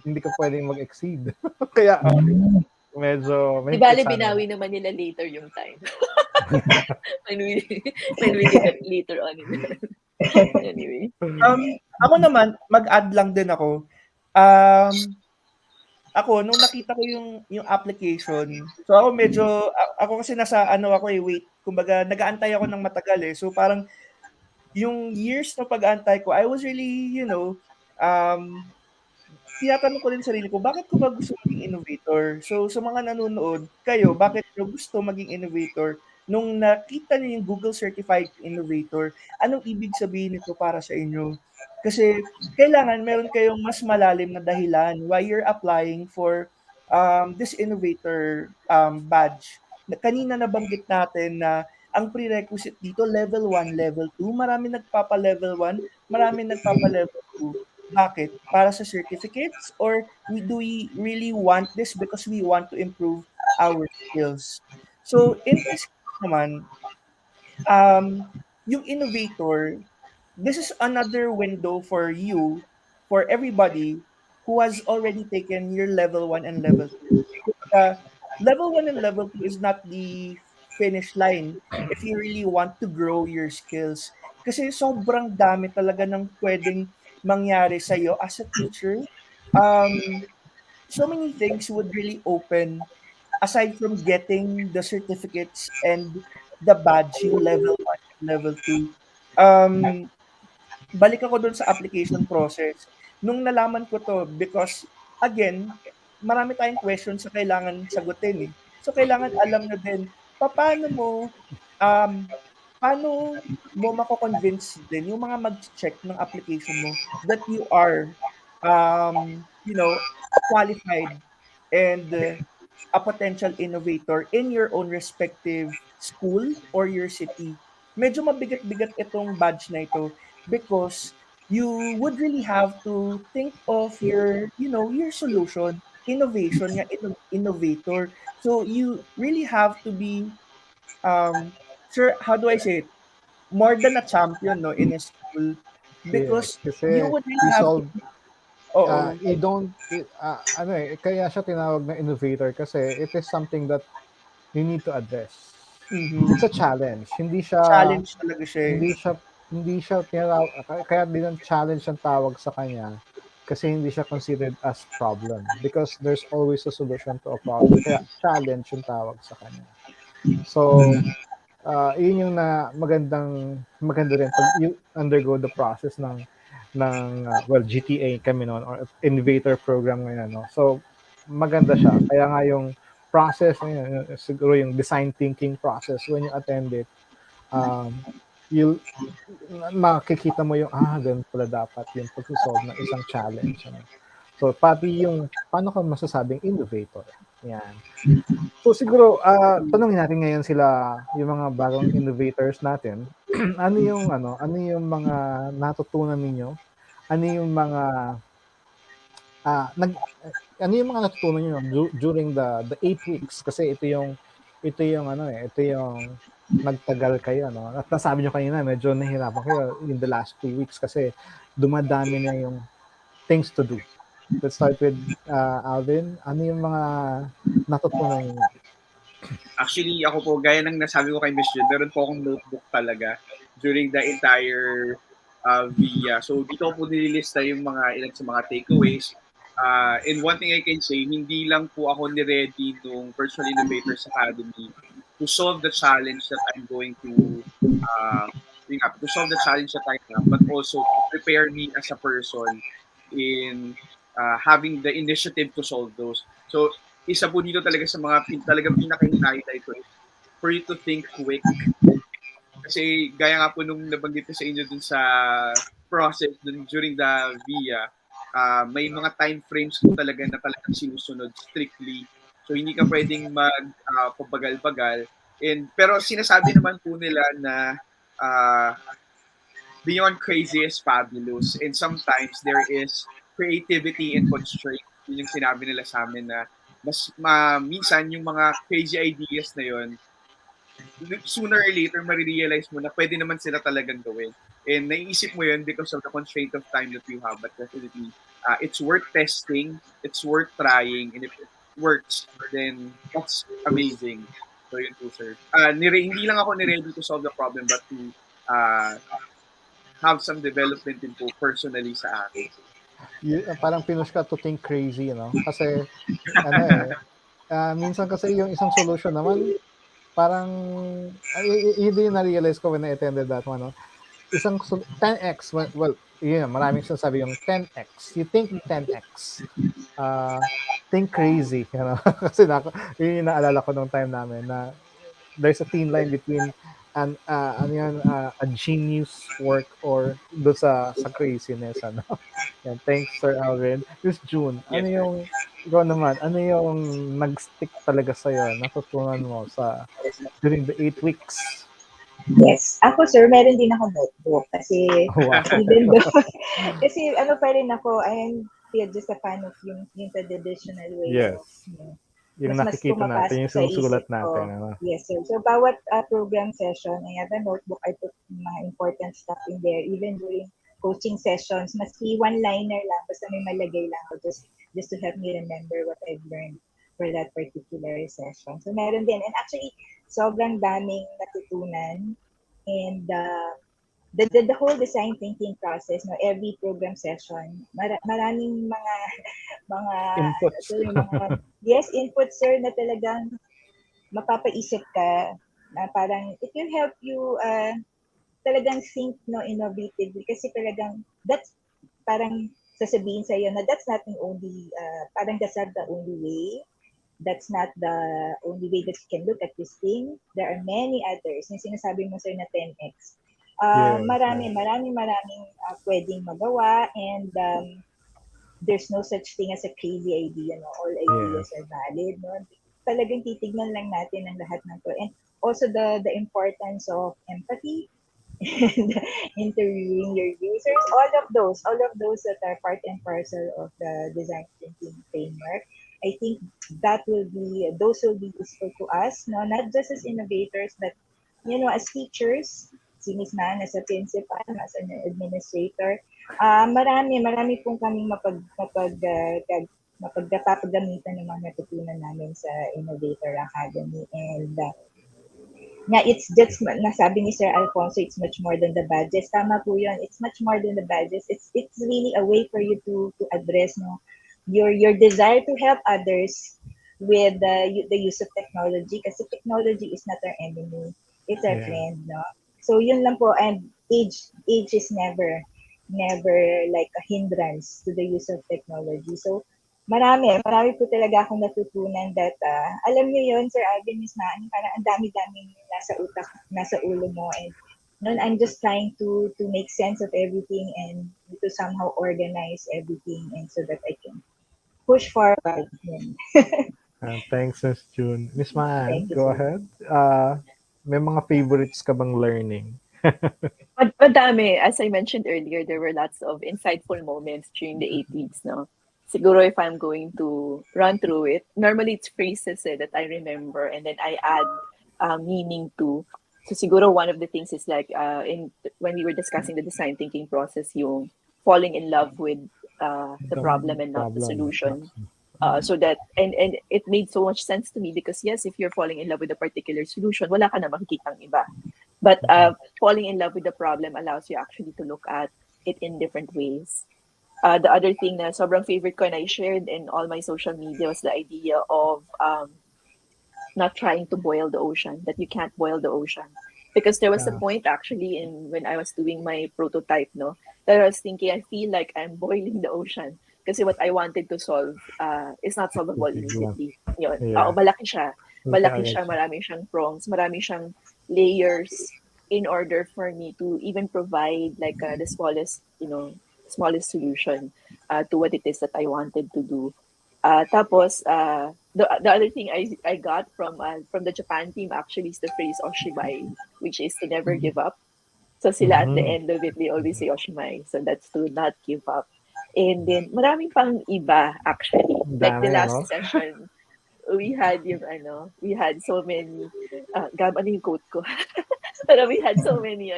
hindi ka pwedeng mag-exceed. Kaya, medyo Di may bale, sana. binawi naman nila later yung time. when we did it later on. Anyway. Ako naman, mag-add lang din ako. Ako nung nakita ko yung application, so ako medyo ako kasi nasa ano ako, wait, kumbaga nag-aantay ako ng matagal, eh. So parang yung years na pag-aantay ko, I was really, tinatanong ko rin sarili ko, bakit ko ba gusto maging innovator? So sa mga nanonood, kayo, bakit niyo gusto maging innovator? Nung nakita niyo yung Google Certified Innovator, anong ibig sabihin nito para sa inyo? Kasi kailangan meron kayong mas malalim na dahilan why you're applying for this innovator badge. Kanina nabanggit natin na ang prerequisite dito level 1, level 2, marami nagpapa-level 1, marami nagpapa-level 2. Bakit? Para sa certificates or do we really want this because we want to improve our skills? So in this case naman, yung innovator, this is another window for you, for everybody who has already taken your level 1 and level 2. Level 1 and level 2 is not the finish line if you really want to grow your skills. Kasi sobrang dami talaga ng pwedeng mangyari sa'yo as a teacher. So many things would really open aside from getting the certificates and the badge, yung level 1 and level 2. Um, Balik ako dun sa application process. Nung nalaman ko 'to because again, marami tayong questions na kailangan sagutin, eh. So, kailangan alam niyo din papaano mo, um, paano mo mako-convince din yung mga mag-check ng application mo that you are, qualified and a potential innovator in your own respective school or your city. Medyo mabigat-bigat itong badge na ito because you would really have to think of your solution, innovation, innovator. So you really have to be, sir, how do I say it? More than a champion, no, in a school Yes. because you Kasi would you really have to, solve, oo. you don't, kaya siya tinawag na innovator kasi it is something that you need to address. Mhm. It's a challenge. Challenge talaga siya, eh. Hindi siya, hindi siya tinatawag, kaya din ang challenge ang tawag sa kanya kasi hindi siya considered as problem because there's always a solution to a problem. Kaya challenge yung tawag sa kanya. So, yun yung maganda rin pag you undergo the process ng GTA kami noon or innovator program ngayon, no? So, maganda siya. Kaya nga yung process, siguro yung design thinking process when you attend it, you'll makikita mo yung, ganun pala dapat yung pag-solve ng isang challenge. Ano? So, pati yung, paano ka masasabing innovator? Yan. So, siguro, tanungin natin ngayon sila, yung mga bagong innovators natin. ano yung mga natutunan ninyo? Ano yung mga, ah, nag, ano yung mga natutunan niyo during the 8 weeks? Kasi ito yung nagtagal kayo, no? At nasabi niyo kanina, medyo nahirapan kayo in the last 2 weeks kasi dumadami na yung things to do. Let's start with Alvin. Ano yung mga natutunan niyo? Actually, ako po, gaya ng nasabi ko kay Miss Jun, meron po akong notebook talaga during the entire VIA. So, dito ko po nililista yung ilan sa mga takeaways. And one thing I can say, hindi lang po ako ni-ready nung Virtual Innovators Academy to solve the challenge that I'm going to solve the challenge that I have, but also to prepare me as a person in having the initiative to solve those. So, isa po dito talaga sa mga talagang pinaka-highlight ko for you to think quick. Kasi gaya nga po nung nabanggit ko sa inyo dun sa process dun during the VIA, may mga time frames po talaga na talagang sinusunod strictly. So hindi ka pwedeng pabagal-bagal. Pero sinasabi naman po nila na uh, beyond crazy is fabulous. And sometimes there is creativity and constraint. Yun yung sinabi nila sa amin na minsan yung mga crazy ideas na yun, sooner or later, marirealize mo na pwede naman sila talagang gawin. And naiisip mo yun because of the constraint of time that you have. But definitely, it's worth testing, it's worth trying, and if it works, then that's amazing. So yun po, sir. Hindi lang ako ni-ready to solve the problem, but to uh, have some development din po personally sa akin. Parang pinush ka to think crazy, Kasi, minsan kasi yung isang solution naman, parang, hindi na-realize ko when I attended that one, Isang 10x, well, maraming sinasabi yung 10x. You think 10x. Think crazy, Kasi yun yung naalala ko nung time namin na there's a thin line between a genius work or doon sa craziness, Yan, thanks, Sir Alvin. Miss June, Yes, sir. ikaw naman, ano yung nag-stick talaga sa'yo, natutunan mo during the 8 weeks? Yes. Ako, sir, meron din ako notebook kasi Wow. even though, kasi ano pa rin ako, I am still just a fan of yung traditional way Yes. of, Yung mas nakikita natin, pumapasok yung sa sinusulat isip ko. natin. Yes, sir. So, bawat program session, I have a notebook. I put mga important stuff in there. Even during coaching sessions, maski one-liner lang, basta may malagay lang ako just to help me remember what I've learned for that particular session. So, meron din. And actually, sobrang daming natutunan. And the whole design thinking process, every program session, maraming mga Inputs. yes, input, sir, na talagang mapapaisip ka na parang it will help you talagang think innovatively kasi talagang that's parang sasabihin sa iyo na that's not the only parang that's not the only way. That's not the only way that you can look at this thing. There are many others. Yung sinasabi mo, sir, na 10x. Maraming pwedeng magawa, and there's no such thing as a crazy idea. All ideas are valid. Talagang titignan lang natin ang lahat ng to. And also the importance of empathy and interviewing your users. All of those that are part and parcel of the design thinking framework. I think those will be useful to us, not just as innovators, but as teachers, si Miss Man, as a principal, as an administrator. Marami pong kaming mapagpapagamitan ng mga natutunan namin sa Innovator Academy. And it's just, nasabi ni Sir Alfonso, it's much more than the badges. Tama po yun. It's much more than the badges. It's really a way for you to address your desire to help others with the use of technology, kasi technology is not our enemy, it's our friend, so yun lang po. And age is never like a hindrance to the use of technology. So marami po talaga akong natutunan that alam niyo yun, Sir Alvin, Miss Maan, parang ang dami-daming nasa ulo mo, and I'm just trying to make sense of everything and to somehow organize everything, and so that I can push forward. Thanks, Miss June. Miss Maan, Thank you, go sir. ahead. May mga favorites ka bang learning? Madami. As I mentioned earlier, there were lots of insightful moments during the 8 weeks. Siguro if I'm going to run through it, normally it's phrases that I remember and then I add meaning to. So siguro one of the things is like when we were discussing the design thinking process, yung falling in love with the problem and not the solution. So that and it made so much sense to me because yes, if you're falling in love with a particular solution, wala ka na makikitang iba. But falling in love with the problem allows you actually to look at it in different ways. The other thing na sobrang favorite ko and I shared in all my social media was the idea of not trying to boil the ocean, that you can't boil the ocean. Because there was a point actually when I was doing my prototype, that I was thinking, I feel like I'm boiling the ocean. Kasi what I wanted to solve is not solvable Bigla. immediately. Yun. Yeah. Malaki siya. Malaki Agad siya, marami siyang prongs, marami siyang layers in order for me to even provide like the smallest solution to what it is that I wanted to do. Tapos, the other thing I got from the Japan team actually is the phrase Oshimai, which is to never give up. So sila at the Mhm. end of it, they always say Oshimai. So that's to not give up. And then, maraming pang iba actually. Ang Like the dami, last ano? session, we had so many, Gab, ano yung quote ko? Pero we had so many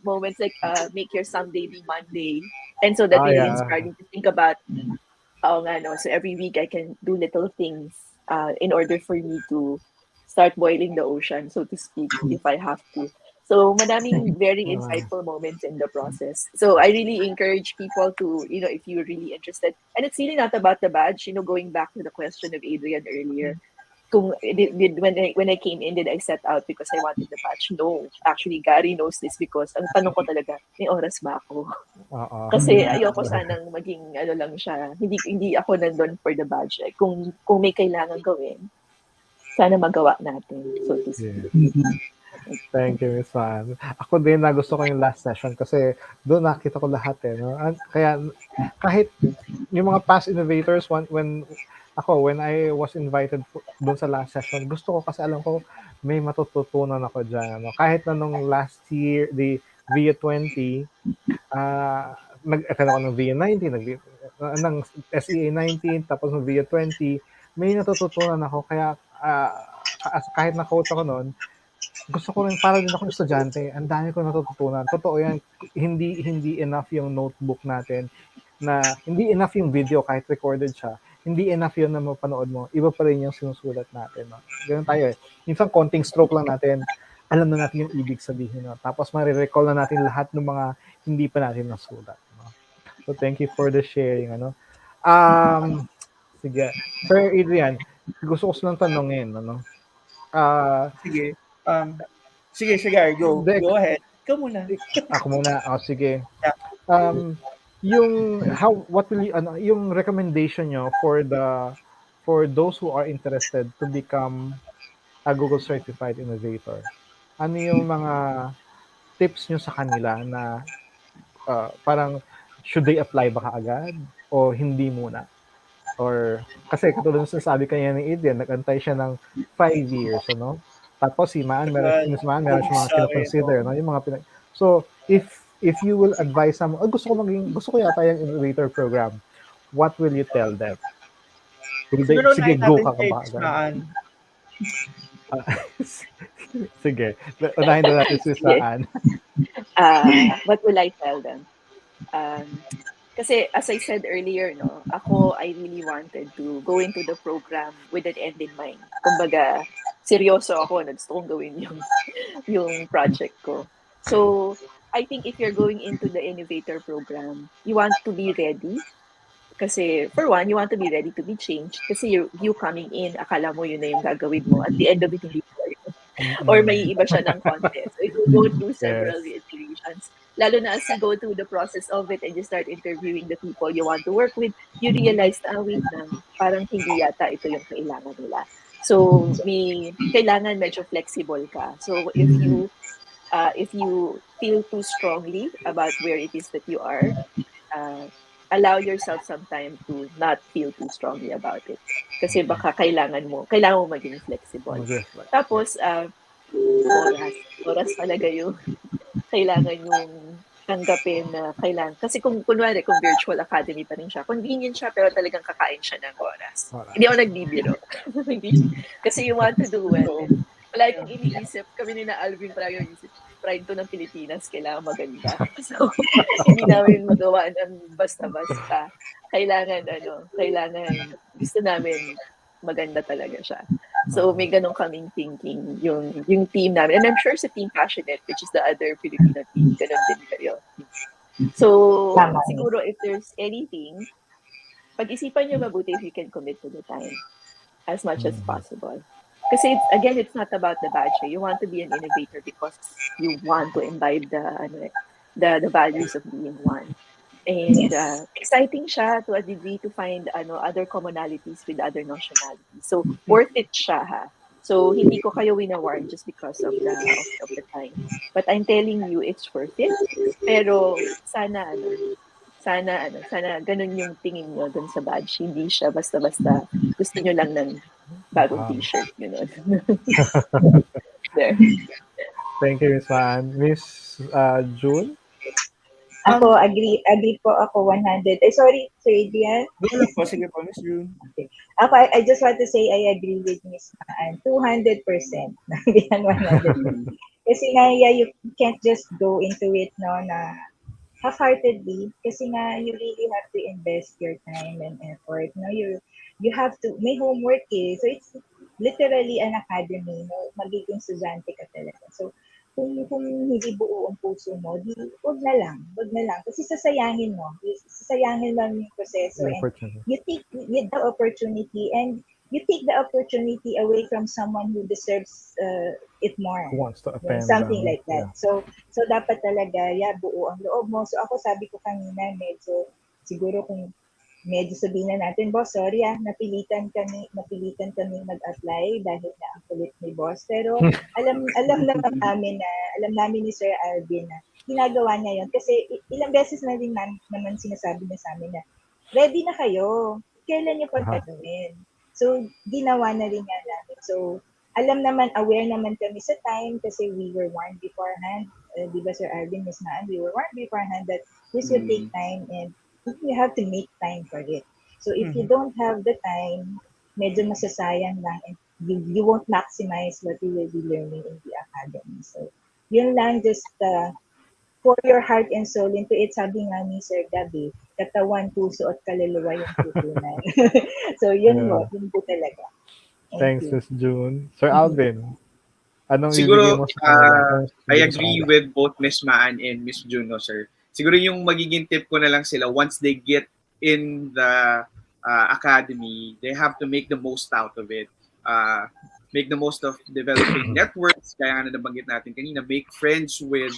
moments like make your someday be Monday. And so that really Yeah. inspired me to think about, oh nga, no, so every week I can do little things in order for me to start boiling the ocean, so to speak, if I have to. So madaming very insightful moments in the process. So I really encourage people to, if you're really interested, and it's really not about the badge, going back to the question of Adrian earlier, kung when I came in, did I set out because I wanted the badge? No. Actually, Gary knows this because ang tanong ko talaga, may oras ba ako? Oo. Kasi ayoko sanang maging lang siya. Hindi ako nandun for the badge. Kung may kailangan gawin, sana magawa natin, so to speak. Yeah. Thank you, Miss Fan. Ako din nagusto ko yung last session kasi doon nakita ko lahat eh. No? Kaya kahit yung mga past innovators, when I was invited doon sa last session, gusto ko kasi alam ko may matututunan ako dyan. Ano? Kahit na nung last year, the VIA 20, nag-attend ako ng VIA 19, ng SEA 19, tapos ng VIA 20, may natututunan ako. Kaya kahit na-coach ako noon, gusto ko rin para din akong estudyante, ang dami ko natututunan. Totoo yan, hindi enough yung notebook natin, na hindi enough yung video kahit recorded siya. Hindi enough yun na mapanood mo. Iba pa rin yung sinusulat natin. No? Ganun tayo eh. Minsan konting stroke lang natin, alam na natin yung ibig sabihin. No? Tapos marirecall na natin lahat ng mga hindi pa natin nasulat. No? So thank you for the sharing. Ano? Sige. Sir Adrian, gusto ko silang tanongin. Ano? Sige. Sige, go. Go ahead. Ikaw muna. Ako muna. Sige. Yeah. What will you, yung recommendation nyo for those who are interested to become a Google Certified Innovator? Ano yung mga tips nyo sa kanila na parang should they apply ba kaagad o hindi muna? Or kasi katulad ng sinasabi kanya ni Adrian, nag-antay siya ng 5 years, ano? Tapos si Maan, meron siya mga kino-consider, no? Yung mga So, if you will advise someone, gusto ko yata yung innovator program, what will you tell them? Siguro Sige, go ka ba? Sige, unahin na natin si Saan. What will I tell them? Kasi as I said earlier, no, I really wanted to go into the program with an end in mind. Kumbaga, seryoso ako na gusto kong gawin yung project ko. So, I think if you're going into the innovator program, you want to be ready. Kasi, for one, you want to be ready to be changed. Kasi you coming in, akala mo yun na yung gagawin mo. At the end of it, hindi mo yun. Or may iba siya ng content. So, it will go through several iterations. Lalo na as you go through the process of it and you start interviewing the people you want to work with, you realize, wait lang, parang hindi yata ito yung kailangan nila. So, kailangan medyo flexible ka. So, if you feel too strongly about where it is that you are, allow yourself some time to not feel too strongly about it. Kasi baka kailangan mo maging flexible. Tapos, oras talaga yung kailangan yung tanggapin na kailangan. Kasi kung virtual academy pa rin siya, convenient siya pero talagang kakain siya ng oras. Hindi ako nagbibiro. Kasi you want to do well. Wala akong iniisip. Kami ni na Alvin parang isip, pride to ng Pilipinas, kailangan maganda. So, hindi namin magawa ng basta-basta. Kailangan, gusto namin maganda talaga siya. So, may ganun kaming thinking yung team namin. And I'm sure sa Team Passionate, which is the other Filipino team, ganun din kayo. So, siguro if there's anything, pag-isipan nyo mabuti if you can commit to the time as much as possible. Kasi it's not about the badge. You want to be an innovator because you want to imbibe the values of being one. And Yes. exciting siya to a degree to find other commonalities with other nationalities. So worth it siya ha. So hindi ko kayo wina-warn just because of the time. But I'm telling you it's worth it. Pero sana ganun yung tingin nyo dun sa badge. Hindi siya basta-basta gusto nyo lang ng bagong t-shirt. Ganun. There. Thank you, Miss Maan. Miss June? Ako, agree po ako 100. Sorry, Sir Adrian. Go lang po. Sige po, Miss June. Okay. Ako, I just want to say I agree with Miss Maan. 200%. Beyond 100%. Kasi nga, yeah, you can't just go into it no, na half-heartedly. Kasi nga, you really have to invest your time and effort. No? You have to, may homework eh. So, it's literally an academy. No? Magiging estudyante ka talaga. So, kung hindi buo ang puso mo, wag na lang. Kasi sasayangin mo. Sasayangin lang yung proseso. And you take the opportunity and you take the opportunity away from someone who deserves it more. Who wants to attend Something like that. Yeah. So dapat talaga, buo ang loob mo. So ako sabi ko kanina, siguro kung medyo sabihin na natin, boss, sorry napilitan kami mag-apply dahil na ang kulit ni boss. Pero alam namin ni Sir Alvin na ginagawa niya yun. Kasi ilang beses na din naman sinasabi niya sa amin na ready na kayo. Kailan niyo pagkatuin? So, ginawa na rin niya namin. So, aware naman kami sa time kasi we were warned beforehand. Di ba, Sir Alvin, Miss Maan, we were warned beforehand that this will take time and you have to make time for it. So if you don't have the time, medyo masasayang lang and you won't maximize what you will be learning in the academy. So yun lang, just pour your heart and soul into it. Sabi nga ni Sir Gabi, katawan, puso at kaluluwa yung tutunan. So yun po talaga. Thanks, Miss June. Sir Alvin, anong siguro, ibigay mo sa kanila? I agree with both Miss Maan and Miss June, no, sir. Siguro yung magiging tip ko na lang sila, once they get in the academy, they have to make the most out of it. Make the most of developing networks, kaya nga na nabanggit natin kanina, make friends with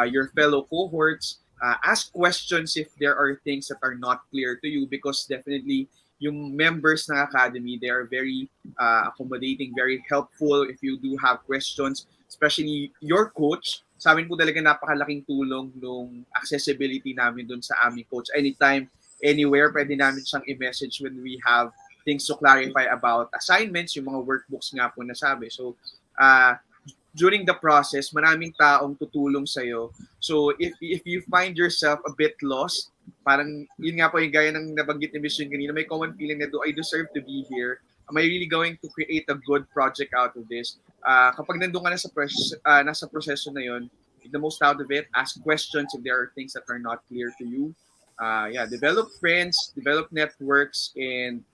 your fellow cohorts, ask questions if there are things that are not clear to you, because definitely yung members ng academy, they are very accommodating, very helpful if you do have questions, especially your coach. Sa amin po talaga napakalaking tulong nung accessibility namin dun sa aming coach. Anytime, anywhere, pwede namin siyang i-message when we have things to clarify about assignments, yung mga workbooks nga po nasabi. So, during the process, maraming taong tutulong sa'yo. So, if you find yourself a bit lost, parang yun nga po yung gaya ng nabanggit ni Ms. Yun kanina, may common feeling na, do I deserve to be here? Am I really going to create a good project out of this? Kapag nandun ka nasa proseso na yun, make the most out of it, ask questions if there are things that are not clear to you. Develop friends, develop networks, and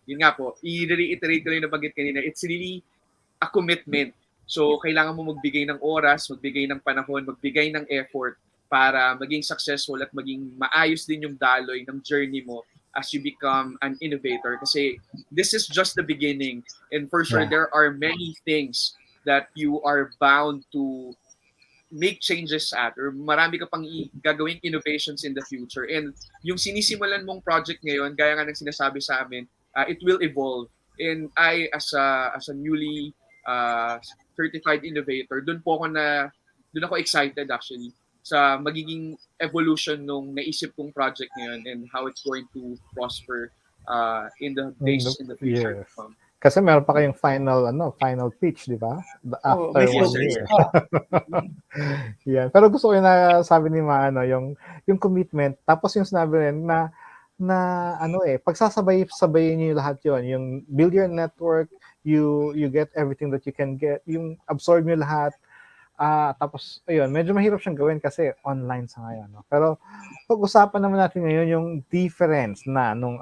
yun nga po, i-reiterate ko yung nabanggit kanina, it's really a commitment. So, kailangan mo magbigay ng oras, magbigay ng panahon, magbigay ng effort para maging successful at maging maayos din yung daloy ng journey mo as you become an innovator. Kasi this is just the beginning. And for sure, there are many things that you are bound to make changes at, or marami ka pang gagawing innovations in the future. And yung sinisimulan mong project ngayon, gaya nga ng sinasabi sa amin, it will evolve. And I, as a newly certified innovator, doon ako excited actually sa magiging evolution nung naisip kong project ngayon and how it's going to prosper in the days in the future. Yes. Kasi meron pa kayong final pitch, di ba? After 1 year. Yeah. Pero gusto ko yung sabi ni Maano, yung commitment, tapos yung sinabi rin na pagsasabay-sabayin niyo lahat yon, yung build your network, you get everything that you can get, yung absorb niyo lahat. Tapos ayun, medyo mahirap siyang gawin kasi online sa ngayon, no? Pero pag-usapan naman natin ngayon yung difference na nung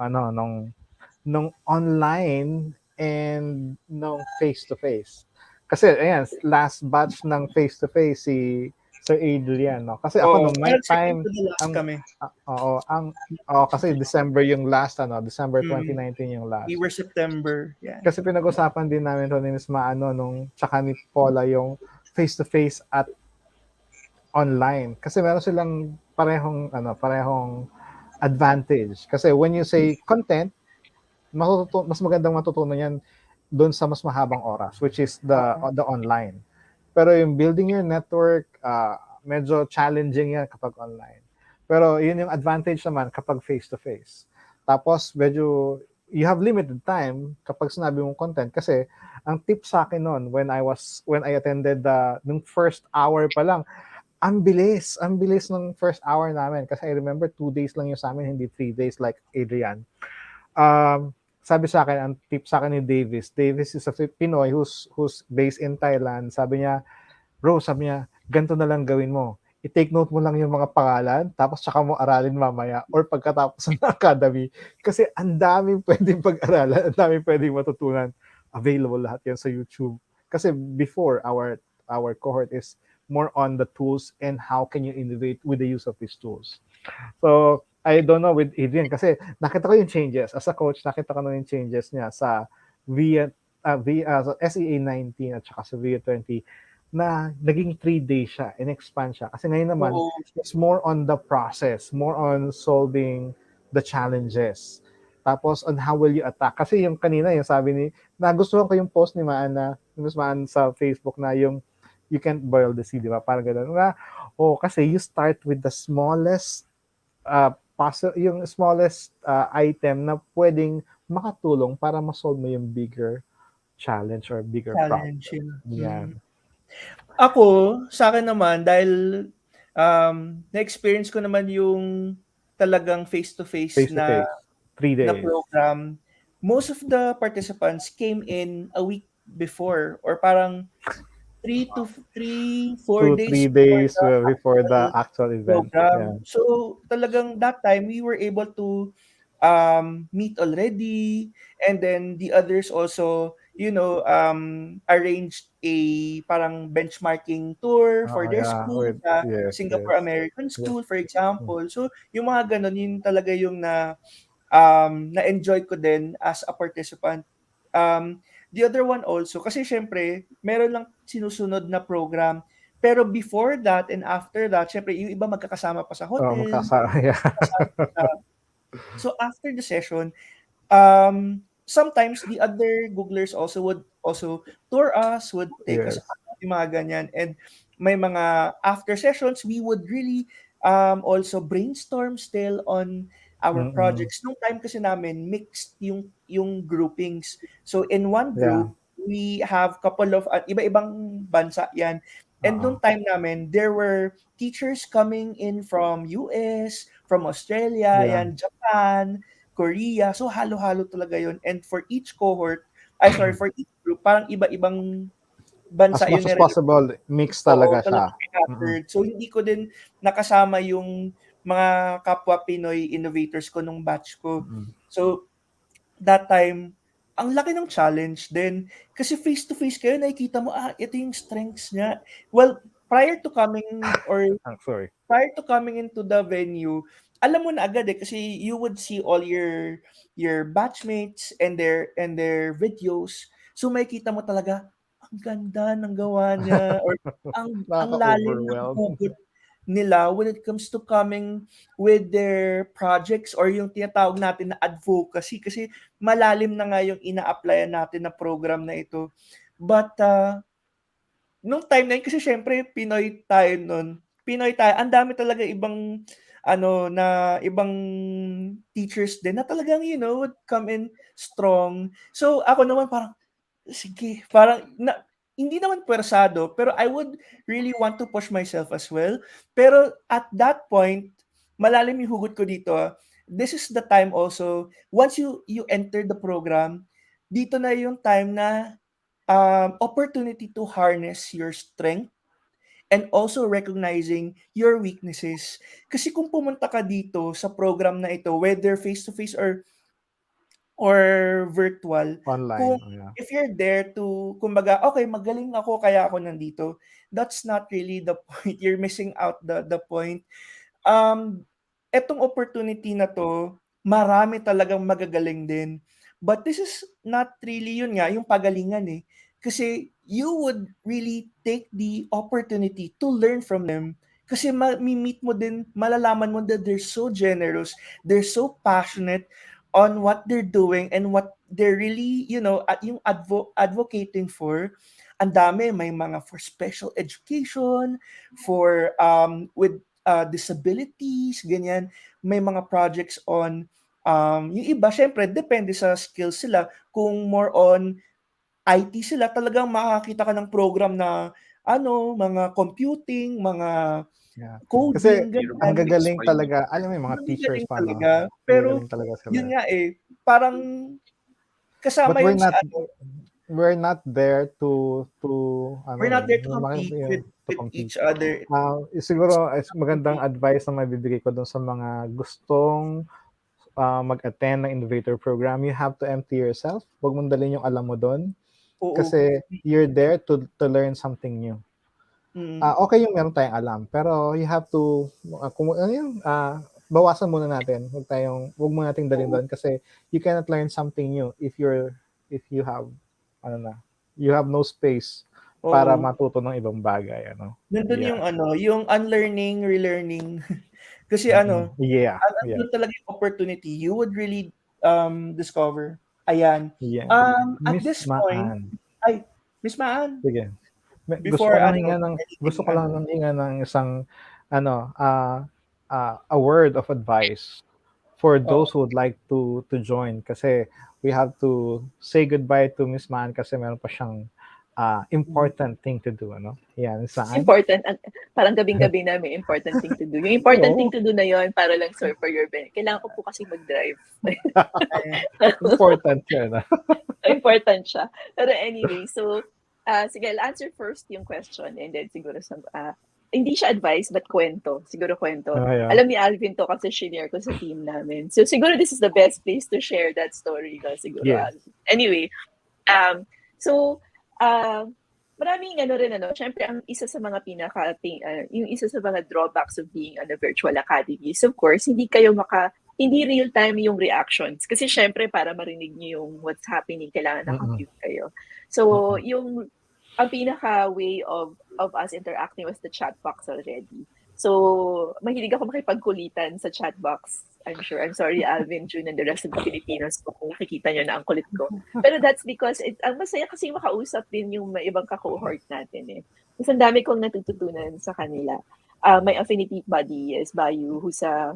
online and nung face-to-face. Kasi ayan, last batch ng face-to-face si Sir Adrian, no? Kasi ako nung my time kasi December yung last, December 2019 yung last. We were September. Yeah. Kasi pinag-usapan din namin to ni Miss Maano nung tsaka ni Paula yung face-to-face at online. Kasi meron silang parehong advantage. Kasi when you say content, mas magandang matutunan yan doon sa mas mahabang oras, which is the online. Pero yung building your network, medyo challenging yan kapag online. Pero yun yung advantage naman kapag face-to-face. Tapos medyo you have limited time kapag sinabi mong content kasi ang tip sa akin noon when I attended nung first hour pa lang, ang bilis ng first hour namin kasi I remember 2 days lang yung sa amin, hindi 3 days like Adrian. Sabi sa akin, ang tip sa akin ni Davis is a Pinoy who's based in Thailand. Sabi niya, bro, ganito na lang gawin mo. I-take note mo lang yung mga pangalan, tapos tsaka mo aralin mamaya or pagkatapos ng academy. Kasi ang daming pwedeng pag-aralan, ang daming pwedeng matutunan. Available lahat yan sa YouTube. Kasi before, our cohort is more on the tools and how can you innovate with the use of these tools. So, I don't know with Adrian kasi nakita ko yung changes. As a coach, nakita ko na yung changes niya sa sa SEA 19 at saka sa VIA 20 na naging 3 days siya, in-expand siya. Kasi ngayon naman, Oo. it's more on the process, more on solving the challenges. Tapos on how will you attack. Kasi yung kanina, yung sabi nagustuhan ko yung post ni Miss Maan sa Facebook na yung you can't boil the sea, di ba? Parang gano'n. Kasi you start with the smallest yung smallest item na pwedeng makatulong para ma-solve mo yung bigger challenge or bigger problem. Challenge yun. Yan. Ako, sa akin naman, dahil na-experience ko naman yung talagang face-to-face na Face-to-face. 3 days. program, most of the participants came in a week before or parang 4 2-3 days days before the actual actual event. program. Yeah. So talagang that time we were able to meet already, and then the others also, arranged a parang benchmarking tour for their school, Yes. Singapore American School, for example. So yung mga ganun, yun talaga yung na-enjoy ko din as a participant. The other one also, kasi syempre, meron lang sinusunod na program. Pero before that and after that, syempre, yung iba magkakasama pa sa hotel. Yeah. So after the session, sometimes the other Googlers also would also tour us, would take us Yes. out, yung mga ganyan. And may mga after sessions, we would really also brainstorm still on our projects. Nung time kasi namin, mixed yung groupings. So in one Yeah. group, we have couple of iba-ibang bansa yan. And nung time namin, there were teachers coming in from US, from Australia, Yeah. yan, Japan, Korea. So halo-halo talaga yun. And for each for each group, parang iba-ibang As bansa much yun as possible, mix talaga siya. talagang scattered. So hindi ko din nakasama yung mga kapwa Pinoy innovators ko nung batch ko. So that time, ang laki ng challenge din. Kasi face-to-face kayo, nakikita mo, ito yung strengths niya. Well, prior to coming into the venue, alam mo na agad kasi you would see all your batchmates and their videos. So makikita mo talaga, ang ganda ng gawa niya or ang lalim ng Nakaka-overwhelm. hugot nila when it comes to coming with their projects or yung tinatawag natin na advocacy kasi malalim na nga yung ina-applyan natin na program na ito. But nung time na yun, kasi syempre Pinoy tayo, ang dami talaga ibang ibang teachers din na talagang would come in strong. So ako naman parang sige, parang hindi naman puwersado, pero I would really want to push myself as well. Pero at that point, malalim yung hugot ko dito. This is the time also, once you enter the program, dito na yung time na opportunity to harness your strength and also recognizing your weaknesses. Kasi kung pumunta ka dito sa program na ito, whether face-to-face or virtual, kung Online. Yeah. if you're there to, kumbaga, okay, magaling ako kaya ako nandito, that's not really the point. You're missing out the point. Etong opportunity na 'to, marami talagang magagaling din. But this is not really yun nga, yung pagalingan, eh. Kasi you would really take the opportunity to learn from them. Kasi meet mo din, malalaman mo that they're so generous, they're so passionate on what they're doing and what they're really, yung advocating for. Ang dami, may mga for special education, for with disabilities, ganyan. May mga projects on yung iba, syempre, depende sa skills sila. Kung more on IT sila, talagang makakita ka ng program na mga computing, mga Yeah. Kasi coding, ang ganyan. gagaling talaga, alam mo yung mga teachers Magagaling pa, no? talaga. Pero Magagaling talaga yun sila. nga parang But kasama yun sa we're not there we're not there to yung compete to with compete. each other. Siguro magandang advice na mabibigay ko dun sa mga gustong mag-attend ng innovator program. You have to empty yourself. Huwag mong dalhin yung alam mo doon. Oo. Kasi you're there to learn something new. Okay yung meron tayong alam, pero you have to bawasan muna natin. Huwag mo nating dalhin doon kasi you cannot learn something new if you have you have no space para Oo. matuto ng ibang bagay, Nandun Yeah. yung unlearning, relearning. Kasi Yeah. andun talaga yung opportunity. You would really discover. Ayan. Yeah. At Miss this point, Maan. Miss Maan, Sige. before Gusto ko lang hinga ng isang a word of advice for those who would like to join kasi we have to say goodbye to Miss Man kasi meron pa siyang important thing to do, Yan, saan? Important, parang gabing-gabi na may important thing to do. Yung important thing to do na yon para lang sir for your benefit. Kailangan ko po kasi mag-drive. Important yun. Important siya. Pero anyway, so, sige, I'll answer first yung question and then siguro hindi siya advice but kwento. Siguro kwento. Yeah. Alam ni Alvin to kasi share ko sa team namin. So siguro this is the best place to share that story ka siguro. Yes. Anyway, so maraming rin syempre ang isa sa mga yung isa sa mga drawbacks of being on a virtual academy is of course hindi real time yung reactions kasi syempre para marinig niyo yung what's happening kailangan naka-mute kayo. So ang pinaka way of us interacting was the chat box already. So mahilig ako makipagkulitan sa chat box. I'm sure. I'm sorry, Alvin, June, and the rest of the Filipinos kung nakikita nyo na ang kulit ko. Pero that's because ang masaya kasi makausap din yung may ibang ka-cohort natin eh. Mas ang dami kong natututunan sa kanila. My affinity buddy is Bayu, who's the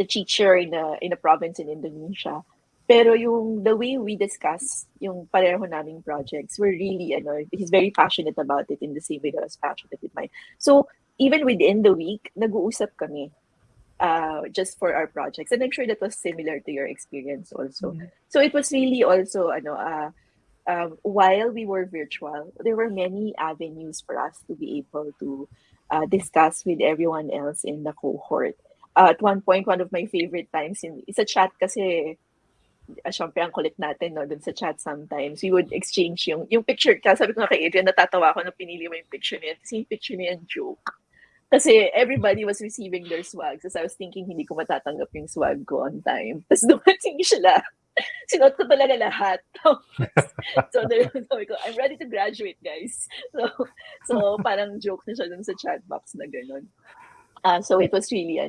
teacher in a province in Indonesia. Pero the way we discuss yung pareho naming projects, we're really, he's very passionate about it in the same way that I was passionate with mine. So, even within the week, nag-uusap kami. Just for our projects. And I'm sure that was similar to your experience also. So it was really also, while we were virtual, there were many avenues for us to be able to discuss with everyone else in the cohort. At one point, one of my favorite times sa chat kasi, syempre ang kulit natin, dun sa chat sometimes, we would exchange yung picture. Sabi ko nga kay Adrian, natatawa ko na pinili mo yung picture niya. Kasi yung picture niya joke. Kasi everybody was receiving their swag. So I was thinking, hindi ko matatanggap yung swag ko on time. Tapos dumating sila. Sinuot ko talaga lahat. So sabi ko, I'm ready to graduate, guys. So parang joke na siya dun sa chat box na gano'n. So it was really,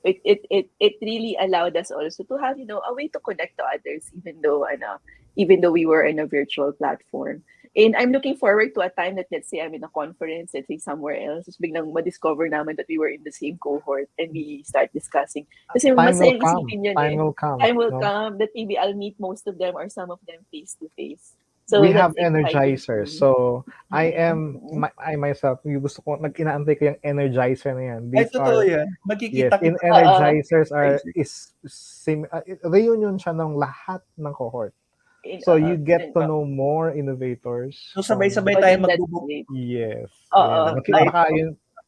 it really allowed us also to have, a way to connect to others, even though we were in a virtual platform. And I'm looking forward to a time that, let's say, I'm in a conference, let's say somewhere else, tapos biglang ma-discover namin that we were in the same cohort and we start discussing. Kasi masayang isipin yun Time will come. Time will come that maybe I'll meet most of them or some of them face-to-face. So we have energizers. So I myself, gusto ko, inaantay ko yung energizer na yan. Ay, totoo yan. Magkikita yes, energizers reunion siya ng lahat ng cohort. So you get to know more innovators. So sabay-sabay tayo magbubuk. Yes.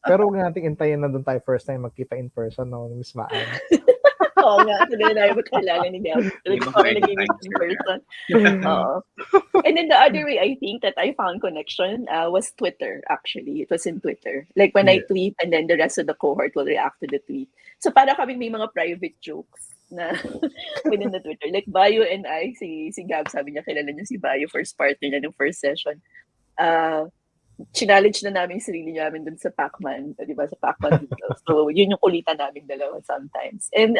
Pero huwag natin intayin na doon tayo first time magkita in person, Miss Maan. Oo nga, tuloy na tayo magkalala ni Del. Tuloy ko naging in person. And then the other way I think that I found connection was Twitter, actually. It was in Twitter. Like when I tweet and then the rest of the cohort will react to the tweet. So para kami may mga private jokes na within the Twitter. Like Bayo and I, si Gab, sabi niya kilala niya si Bayo, first partner niya ng first session. challenge na namin yung sarili namin dun sa Pac-Man, di ba, sa Pac-Man Doodle. So, yun yung kulitan namin dalawa sometimes. And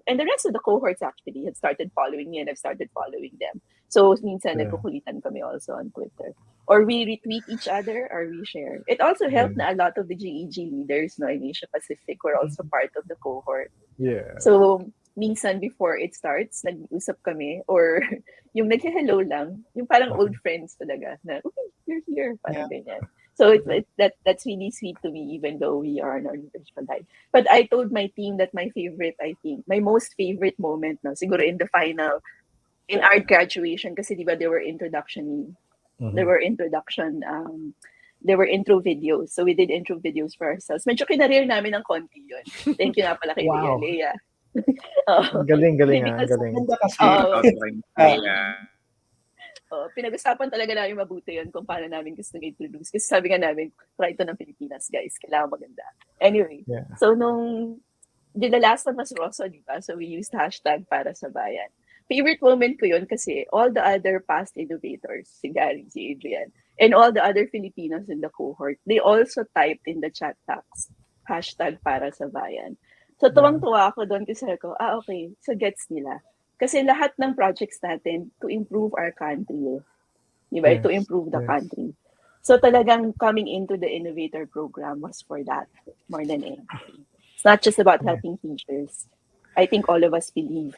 the rest of the cohorts actually had started following me and I've started following them. So, minsan Yeah. nagkukulitan kami also on Twitter. Or we retweet each other or we share. It also helped na a lot of the GEG leaders no, in Asia Pacific were also part of the cohort. Yeah. So, minsan before it starts, nag-usap kami or yung nag-hello lang, yung parang old friends talaga na, okay, you're here, parang ganyan. So that's really sweet to me, even though we are on our virtual life. But I told my team that my most favorite moment, no, siguro in the final, in our graduation, kasi di ba there were there were intro videos. So we did intro videos for ourselves. Medyo kinareer namin ng konti yun. Thank you nga pala kay Wow. Lea. Galing, galing, Because, galing. Ganda kasi. pinag-usapan talaga namin mabuti yun kung paano namin gusto i-introduce. Kasi sabi nga namin, try ito ng Pilipinas, guys. Kailangan maganda. Anyway, Yeah. so the last one was Rosso, di ba? So we used hashtag para sa bayan. Favorite moment ko yun kasi all the other past innovators, si Gary, si Adrian, and all the other Filipinos in the cohort, they also typed in the chat box, hashtag para sa bayan. So tuwang-tuwa ako doon kasi ako, okay, so gets nila. Kasi lahat ng projects natin to improve our country, di ba? Yes, To improve the yes. country. So talagang coming into the innovator program was for that more than anything. It's not just about helping teachers. I think all of us believe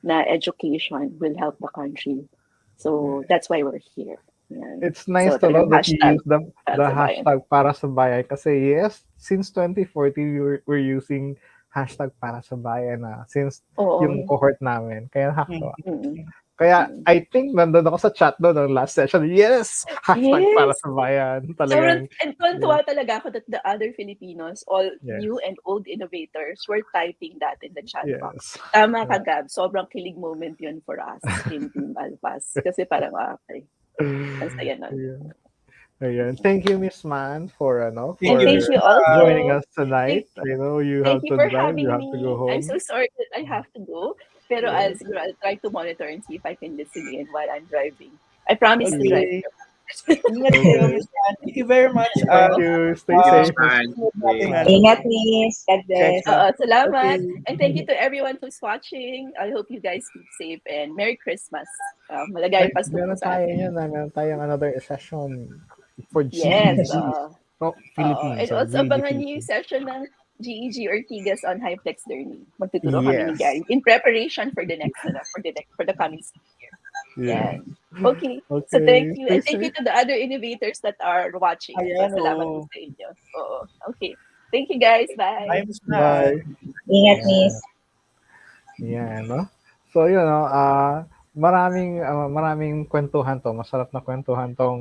na education will help the country. So that's why we're here. Yan. It's nice So to know talagang that you use the para sa bayan. hashtag para sa bayan kasi yes, since 2014 we're using hashtag para sa bayan na since Oo. yung cohort namin. Kaya nakakatawa. Mm. Kaya I think nandun ako sa chat doon ng last session. Yes! Hashtag Yes! para sa bayan. Talagang. And tuwa talaga ako that the other Filipinos, all Yes. new and old innovators, were typing that in the chat box. Yes. Tama ka, Gab. Sobrang kilig moment yun for us in Team Alpas. Kasi parang, okay. Ang saya nun. Ayan. Thank you, Miss Man, for And thank you also. joining us tonight. I know you have Thank to you for drive. having You have me. to go home. I'm so sorry that I have to go. Pero I'll try to monitor and see if I can listen in while I'm driving. I promise to drive. Ingat kayo, Miss Ann. Thank you very much. Thank you. Stay safe. Ingat, Miss. God bless. Salamat. Okay. And thank you to everyone who's watching. I hope you guys keep safe and Merry Christmas. Malagay Pasko po Meron sa tayo atin. yan. Meron tayong another session for Yes. GEG. Philippines. And also, GEG abangan niyo yung Philippines. session ng GEG Ortigas on High-Flex Learning. Magtuturo kami ni Yes. Gary in preparation for the next, for the coming school year. Yeah. Okay. So thank you. And thank you to the other innovators that are watching. Ayan, So, salamat po sa inyo. Okay. Thank you, guys. Bye. Bye, Miss Ann. Bye. Ingat, Miss. Yan, no? So, yun, no? Maraming kwentuhan to. Masarap na kwentuhan tong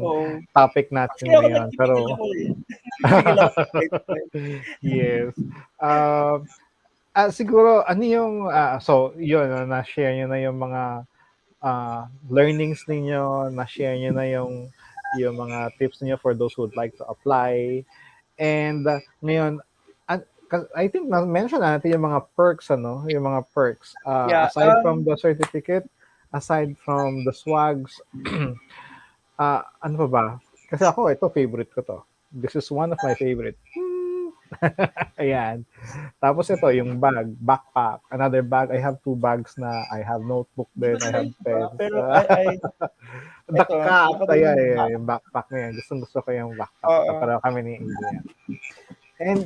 topic natin Kasi ako ngayon. Pero, nagpipigil ako eh. Nagpipigil ako. yes. Siguro, ano yung, so, yun, no? Na-share nyo na yung mga learnings ninyo, na-share nyo na yung mga tips niyo for those who would like to apply. And ngayon, I think na-mention natin yung mga perks, yung mga perks. Aside from the certificate, aside from the swags, ano pa ba? Kasi ako, ito, favorite ko to. This is one of my favorite. Ayan. Tapos ito, yung backpack. Another bag. I have 2 bags na I have notebook din. I have pens. Pero the cap. Yung backpack na yan. Gusto ko yung backpack. Para kami ni Adrian. And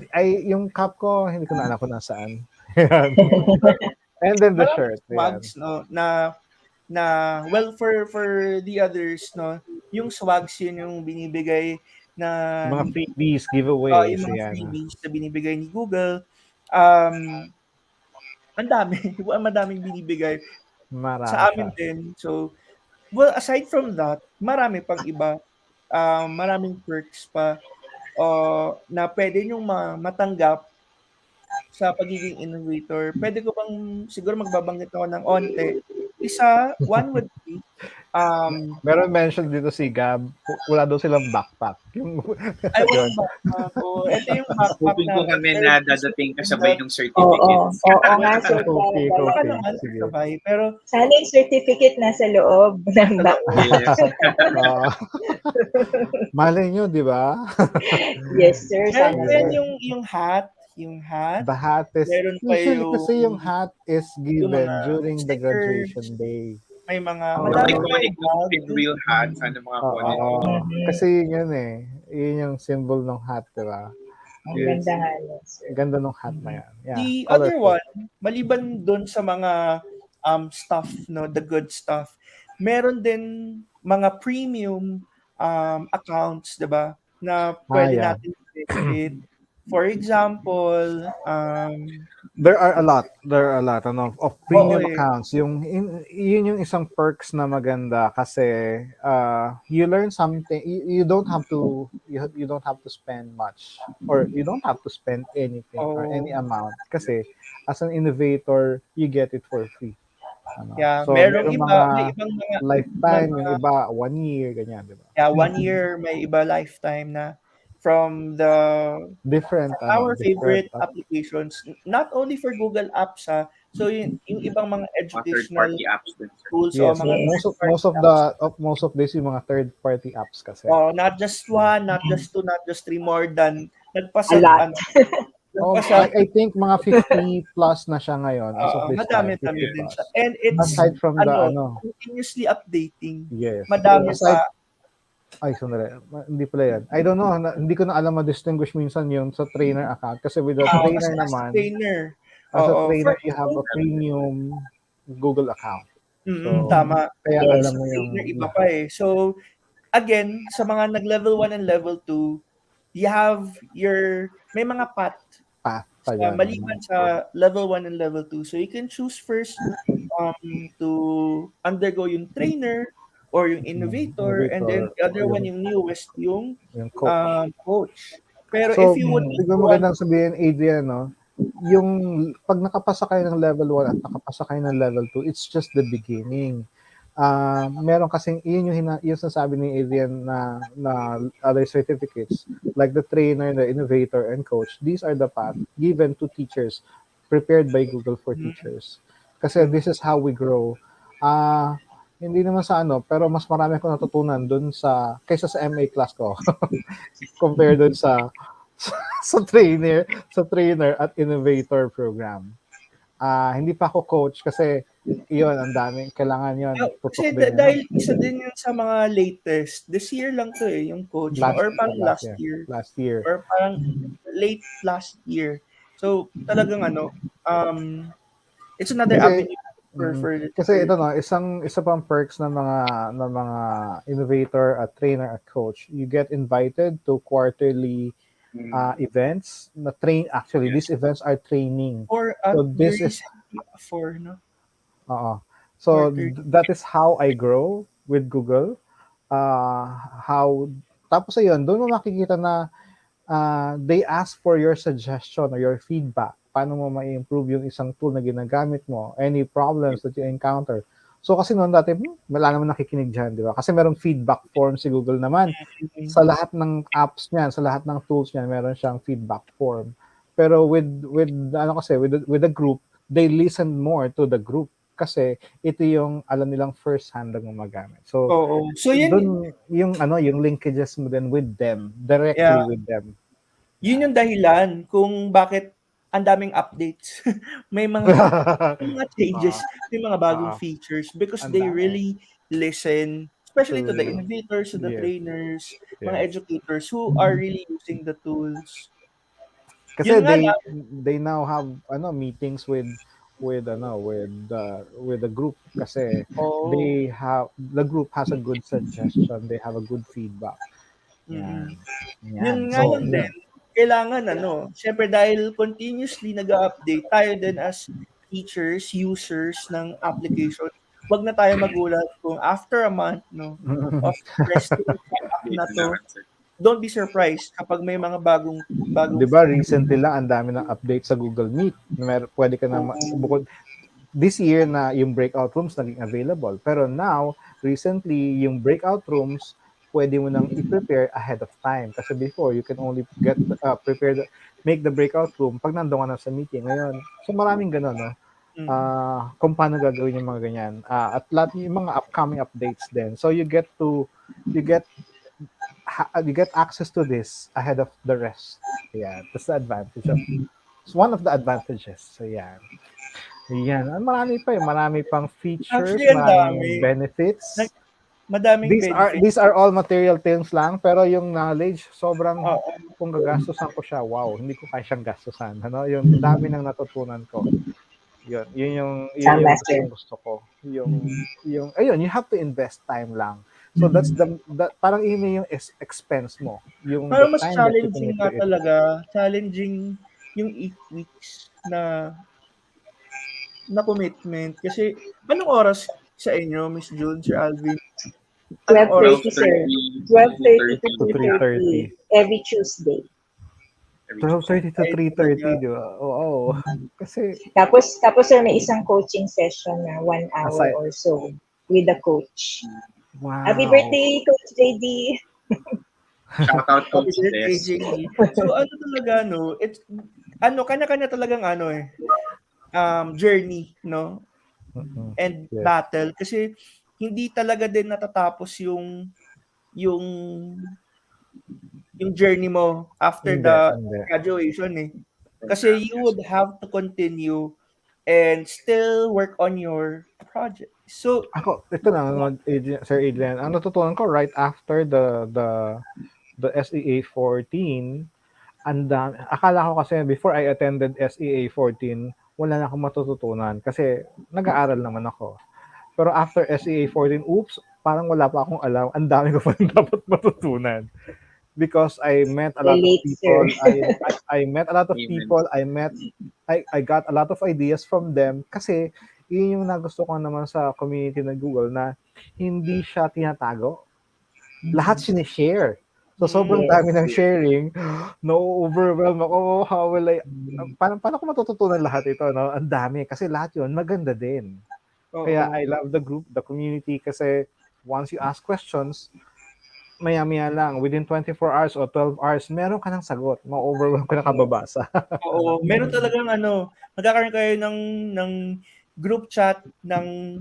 yung cap ko, hindi ko na alam kung nasaan. And then the shirt. Swags, no, well, for the others, no, yung swags yun yung binibigay na mga freebies, giveaways. Yung mga freebies na binibigay ni Google. Ang madaming binibigay. Marami sa amin din. So, well, aside from that, marami pang iba. Maraming perks pa na pwede nyong matanggap sa pagiging innovator. Pwede ko bang siguro magbabanggit ako ng onte. One would be Meron mention dito si Gab, wala daw silang backpack. Yung ay yun. walang backpack. Oh, ito yung backpack Hoping ko namin. kami Pero na this dadating is kasabay ng Oo, certificates. oo nga, Sir Copy, Gab. baka copy. naman Sige. sabay. Pero Sana yung certificate nasa loob ng sa backpack. loob. Yes. Oo. Malay nyo, di ba? Yes, sir. Meron Sana, pa sir. yan yung hat. The hat is, Meron pa usually kasi yung hat is yung mga given during the stickers. graduation day. May mga, Oo. Yung madami pa iconic yung ng bag. pinwheel hat, ano mga quality. Oo. Mhm. Kasi yun eh. Yun yung symbol ng hat, di ba? Ang Yes. ganda nga nun, sir. Ganda ng hat na yan. Yeah, The other colorful. one, maliban doon sa mga stuff, no, the good stuff, meron din mga premium accounts, 'di ba? Na pwede Yeah. natin visit. For example, There are a lot. There are a lot of oo premium eh. accounts. Yun yung isang perks na maganda kasi you learn something. You don't have to you don't have to spend much or you don't have to spend anything or any Oh, amount kasi as an innovator you get it for free. yeah, So merong merong iba, mga may ibang lifetime, yung iba 1 year ganyan, di ba? yeah, 1 year, may iba lifetime na from Different our different favorite applications, not only for Google Apps ha. So yung ibang mga Mga educational third-party apps din, sir. tools o yes, mga Yes. third-party apps. most of this yung mga third party apps kasi. Oh, not just one, not just two, not just three, more than A nagpasa lot. nagpasa I think mga 50 plus na siya ngayon as of this time, madami 50 din siya. plus. And it's Aside from the continuously updating. yes. Madami Aside, pa. sandali. Hindi pala yan. I don't know, hindi ko na alam ma-distinguish minsan yun sa trainer account kasi with the Kasi trainer as a naman, trainer. as a Oo, trainer, for you have a premium Google account. So, tama. kaya Yes. alam mo yung Trainer iba pa eh. So again, sa mga nag-level 1 and level 2, you have may mga path path pa dyan. maliban sa level 1 and level 2. So you can choose first to undergo yung trainer or yung innovator, and then the other one yung newest yung coach. coach. Pero So, if you would siguro want, magandang sabihin, Adrian, no? Yung pag nakapasa kayo ng level 1 at nakapasa kayo ng level 2, it's just the beginning. Meron kasing yun yung sinasabi ni Adrian na other certificates like the trainer, the innovator, and coach. These are the path given to teachers prepared by Google for Teachers. Kasi this is how we grow. Hindi naman sa pero mas marami akong natutunan dun kaysa sa MA class ko compared dun sa trainer at innovator program. Hindi pa ako coach kasi iyon ang daming kailangan yon kasi tutok din dahil isa din yun sa mga latest, this year lang to eh, yung coach mo, or parang last year, or parang late last year. So talagang it's another avenue for kasi ito isa pang perks ng mga innovator at trainer at coach, you get invited to quarterly events na actually these events are training, or so this is so that is how I grow with Google. How tapos ayun doon mo makikita na they ask for your suggestion or your feedback. Paano mo ma-improve yung isang tool na ginagamit mo? Any problems that you encounter? So kasi noon dati, wala naman nakikinig dyan, di ba? Kasi merong feedback form si Google naman. Sa lahat ng apps niyan, sa lahat ng tools niyan, meron siyang feedback form. Pero with the group, they listen more to the group kasi ito yung alam nilang first hand na gumagamit. So, so yun, yung linkages mo din with them, directly with them. Yun yung dahilan kung bakit ang daming updates. may mga changes, may mga bagong features because they really listen, especially to the innovators, to the trainers, mga educators who are really using the tools. Kasi they now have meetings with the group kasi the group has a good suggestion, they have a good feedback. Yun nga lang din, kailangan syempre dahil continuously nag-update tayo din as teachers, users ng application, wag na tayo magulat kung after a month of resting na to, don't be surprised kapag may mga bagong diba recently lang ang dami ng update sa Google Meet. Pwede ka na this year na yung breakout rooms naging available. Pero now, recently, yung breakout rooms, pwede mo nang i-prepare ahead of time. Kasi before, you can only get prepared, make the breakout room pag nandun ka na sa meeting. Ngayon, so maraming ganun, no? Kung paano gagawin yung mga ganyan. At lahat yung mga upcoming updates din. So you get you get access to this ahead of the rest. Yeah, that's the advantage of. It's one of the advantages. So yeah. Yan. Marami pa eh. Marami pang features, Actually, ang maraming dami. benefits. Madaming benefits. These are all material things lang, pero yung knowledge, sobrang, Oo. kung gagastusan ko siya, wow, hindi ko kaya siyang gastusan. Ano? Yung dami ng natutunan ko. Yun Tama, yung sir. gusto ko. Ayun, you have to invest time lang. So that's parang yun yung expense mo. Yung the Parang mas time that you challenging commit nga to it. talaga. Challenging yung 8 weeks na commitment. Kasi, anong oras sa inyo, Miss June, Sir Alvin? Anong oras? 12:30, sir. 12:30 to 2:30 every Tuesday. 12:30 to 3:30, di ba? Oo. Kasi, Tapos sir, may isang coaching session na 1 hour or so with the coach. wow. Happy birthday, Coach JD! Shout out to Happy birthday, Des. JD. So, talaga, no? It's, kanya-kanya talagang journey, no? And Yes. battle. Kasi, hindi talaga din natatapos yung journey mo after the graduation eh. Kasi you would have to continue and still work on your project. So, ako, ito na, Sir Adrian, ang natutunan ko right after the SEA 14, akala ko kasi before I attended SEA 14, wala na akong matututunan kasi nag-aaral naman ako. Pero after SEA 14, oops, parang wala pa akong alam. Ang dami ko pa rin dapat matutunan. Because I met a lot of people. I met a lot of people. I got a lot of ideas from them. Kasi yun yung nagusto ko naman sa community ng Google na hindi siya tinatago. Lahat sinishare. So sobrang dami ng sharing. No-overwhelm ako. How will I... Paano ko matututunan lahat ito? No? Ang dami. Kasi lahat yun, maganda din. Kaya I love the group, the community. Kasi once you ask questions, maya-maya lang, within 24 hours or 12 hours, meron ka ng sagot. Ma-overwhelm ka na kababasa. Oo, meron talagang magkakaroon kayo ng group chat ng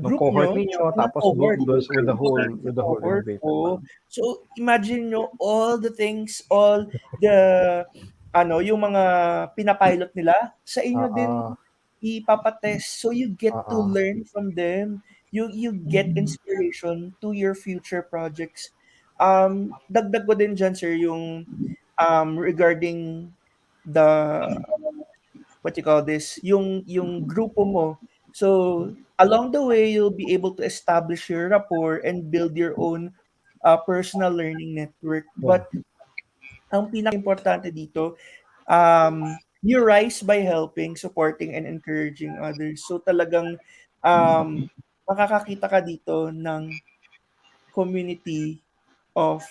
group cohort nyo, ninyo, tapos cohort, with the whole innovator. So, imagine nyo all the things, all the yung mga pinapilot nila, sa inyo din ipapatest. So, you get to learn from them. You get inspiration to your future projects. Dagdag ko din dyan, sir, yung regarding the what you call this, yung grupo mo. So, along the way, you'll be able to establish your rapport and build your own personal learning network. But ang pinaka-importante dito, you rise by helping, supporting, and encouraging others. So, talagang makakakita ka dito ng community of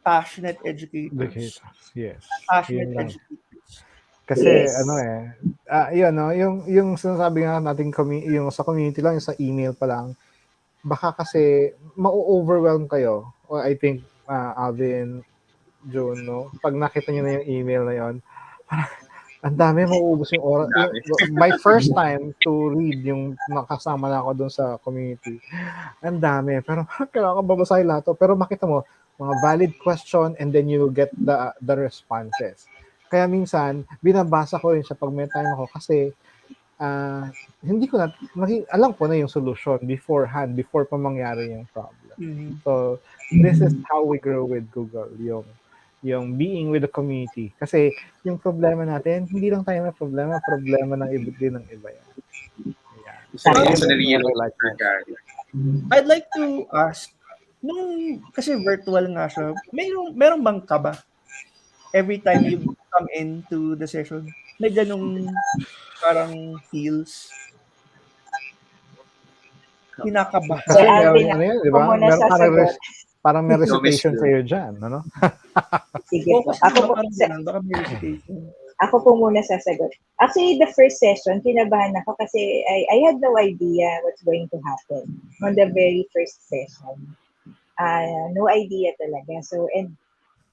passionate educators. Yes. Passionate educators. Kasi yun no, yung sinasabi nga natin yung sa community lang, yung sa email pa lang, baka kasi ma-overwhelm kayo. Or I think Alvin, June, no, pag nakita niyo na yung email na yon, ang dami, mauubos yung oras. My first time to read yung nakasama na ako doon sa community, ang dami. Pero kailangan babasahin lahat to. Pero makita mo, mga valid question and then you get the responses. Kaya minsan, binabasa ko rin siya pag may time ako kasi hindi ko alam ko na yung solution beforehand, before pa mangyari yung problem. So, this is how we grow with Google, yung being with the community. Kasi yung problema natin, hindi lang tayo may problema ng din ng iba yan. I'd like to ask, kasi virtual nga siya, meron bang kaba? Every time you come into the session, may ganong parang feels. Kinakaba. Kasi meron, di ba? Parang may recitation kayo dyan, ano? Sige po. Ako po, baka may recitation. ako po muna sasagot. Actually, the first session, kinabahan ako kasi I had no idea what's going to happen on the very first session. No idea talaga. So, and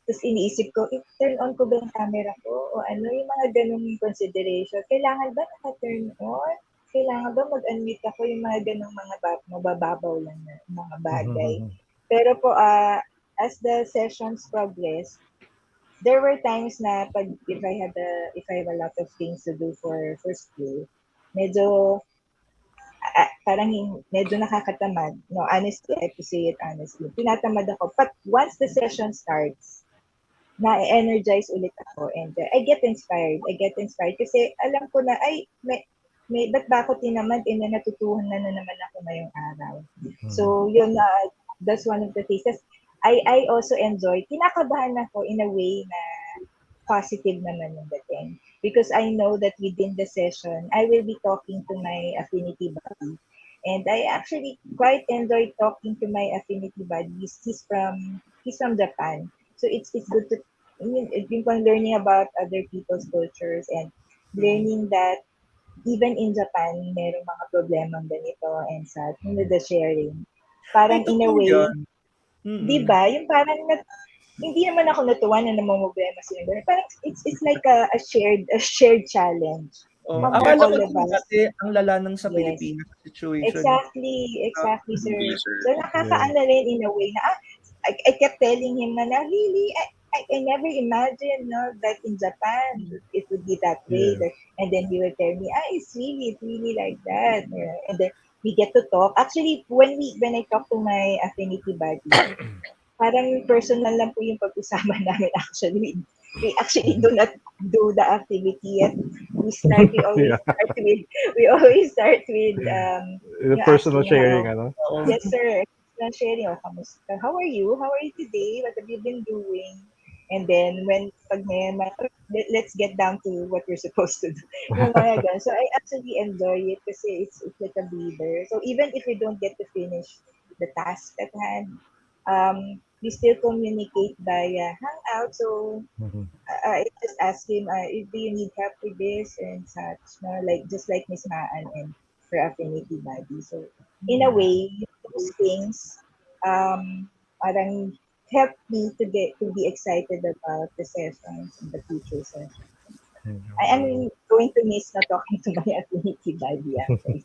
tapos iniisip ko, turn on ko ba yung camera ko? O ano, yung mga ganung consideration. Kailangan ba naka-turn on? Kailangan ba mag-unmute ako yung mga ganung mga mabababaw lang na mga bagay? Pero po, as the sessions progress, there were times na pag if I have a lot of things to do for school, medyo parang medyo nakakatamad. No, honestly, I have to say it honestly. Tinatamad ako. But once the session starts, na-energize ulit ako and I get inspired. Kasi alam ko na, ay, ba't ba ako tinamad na natutuhan na naman ako ngayong araw. So, yun, that's one of the things. I also enjoy, kinakabahan ako in a way na positive naman yung dating. Because I know that within the session, I will be talking to my affinity buddy. And I actually quite enjoy talking to my affinity buddies. He's from Japan. So it's good to learning about other people's cultures and learning that even in Japan, merong mga problemang ganito and such, the sharing. Parang Ay, in a totoo way, yan. di ba? Yung parang hindi naman ako natuwa na namamroblema sila. Parang it's like a shared challenge from Akala all ko of din us. dati ang lala ng sa Yes. Pilipinas situation. Exactly, sir. Hindi, sir. So nakakaano rin in a way na I kept telling him na really I never imagined that in Japan it would be that way. Yeah. And then he would tell me, it's really like that. Yeah. And then we get to talk. Actually, when I talk to my affinity buddy, parang personal lang po yung pag-usama namin actually. We actually do not do the activity yet. We always Yeah. start with The yung personal asking sharing, how. ano? Yes, sir. Personal sharing. Kamusta? How are you? How are you today? What have you been doing? And then when pag let's get down to what you're supposed to do. Yung mga ganun. So I actually enjoy it kasi it's like a breather. So even if we don't get to finish the task at hand, we still communicate via Hangout. So I just ask him, do you need help with this and such? No? Like just like Miss Maan and her affinity buddy. So in a way, those things parang help me to be excited about the sessions and the future sessions. I am going to miss not talking to my affinity buddy actually.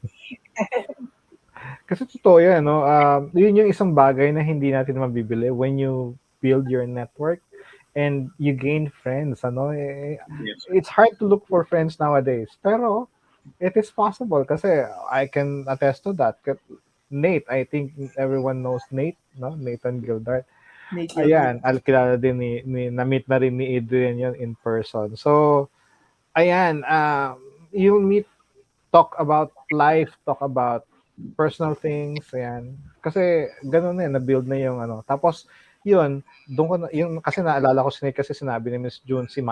Kasi totoo yan, no? Yun yung isang bagay na hindi natin mabibili when you build your network and you gain friends, ano? Yes. It's hard to look for friends nowadays. Pero, it is possible kasi I can attest to that. Nate, I think everyone knows Nate, no? Nathan Gildart. Ayan, kilala din na-meet na rin ni Adrian yun in person. So, ayan, you'll meet, talk about life, talk about personal things, ayan. Kasi gano'n na yun, na-build na yung ano. Tapos, yun, doon ko na, yung, kasi naalala ko kasi sinabi ni Miss June si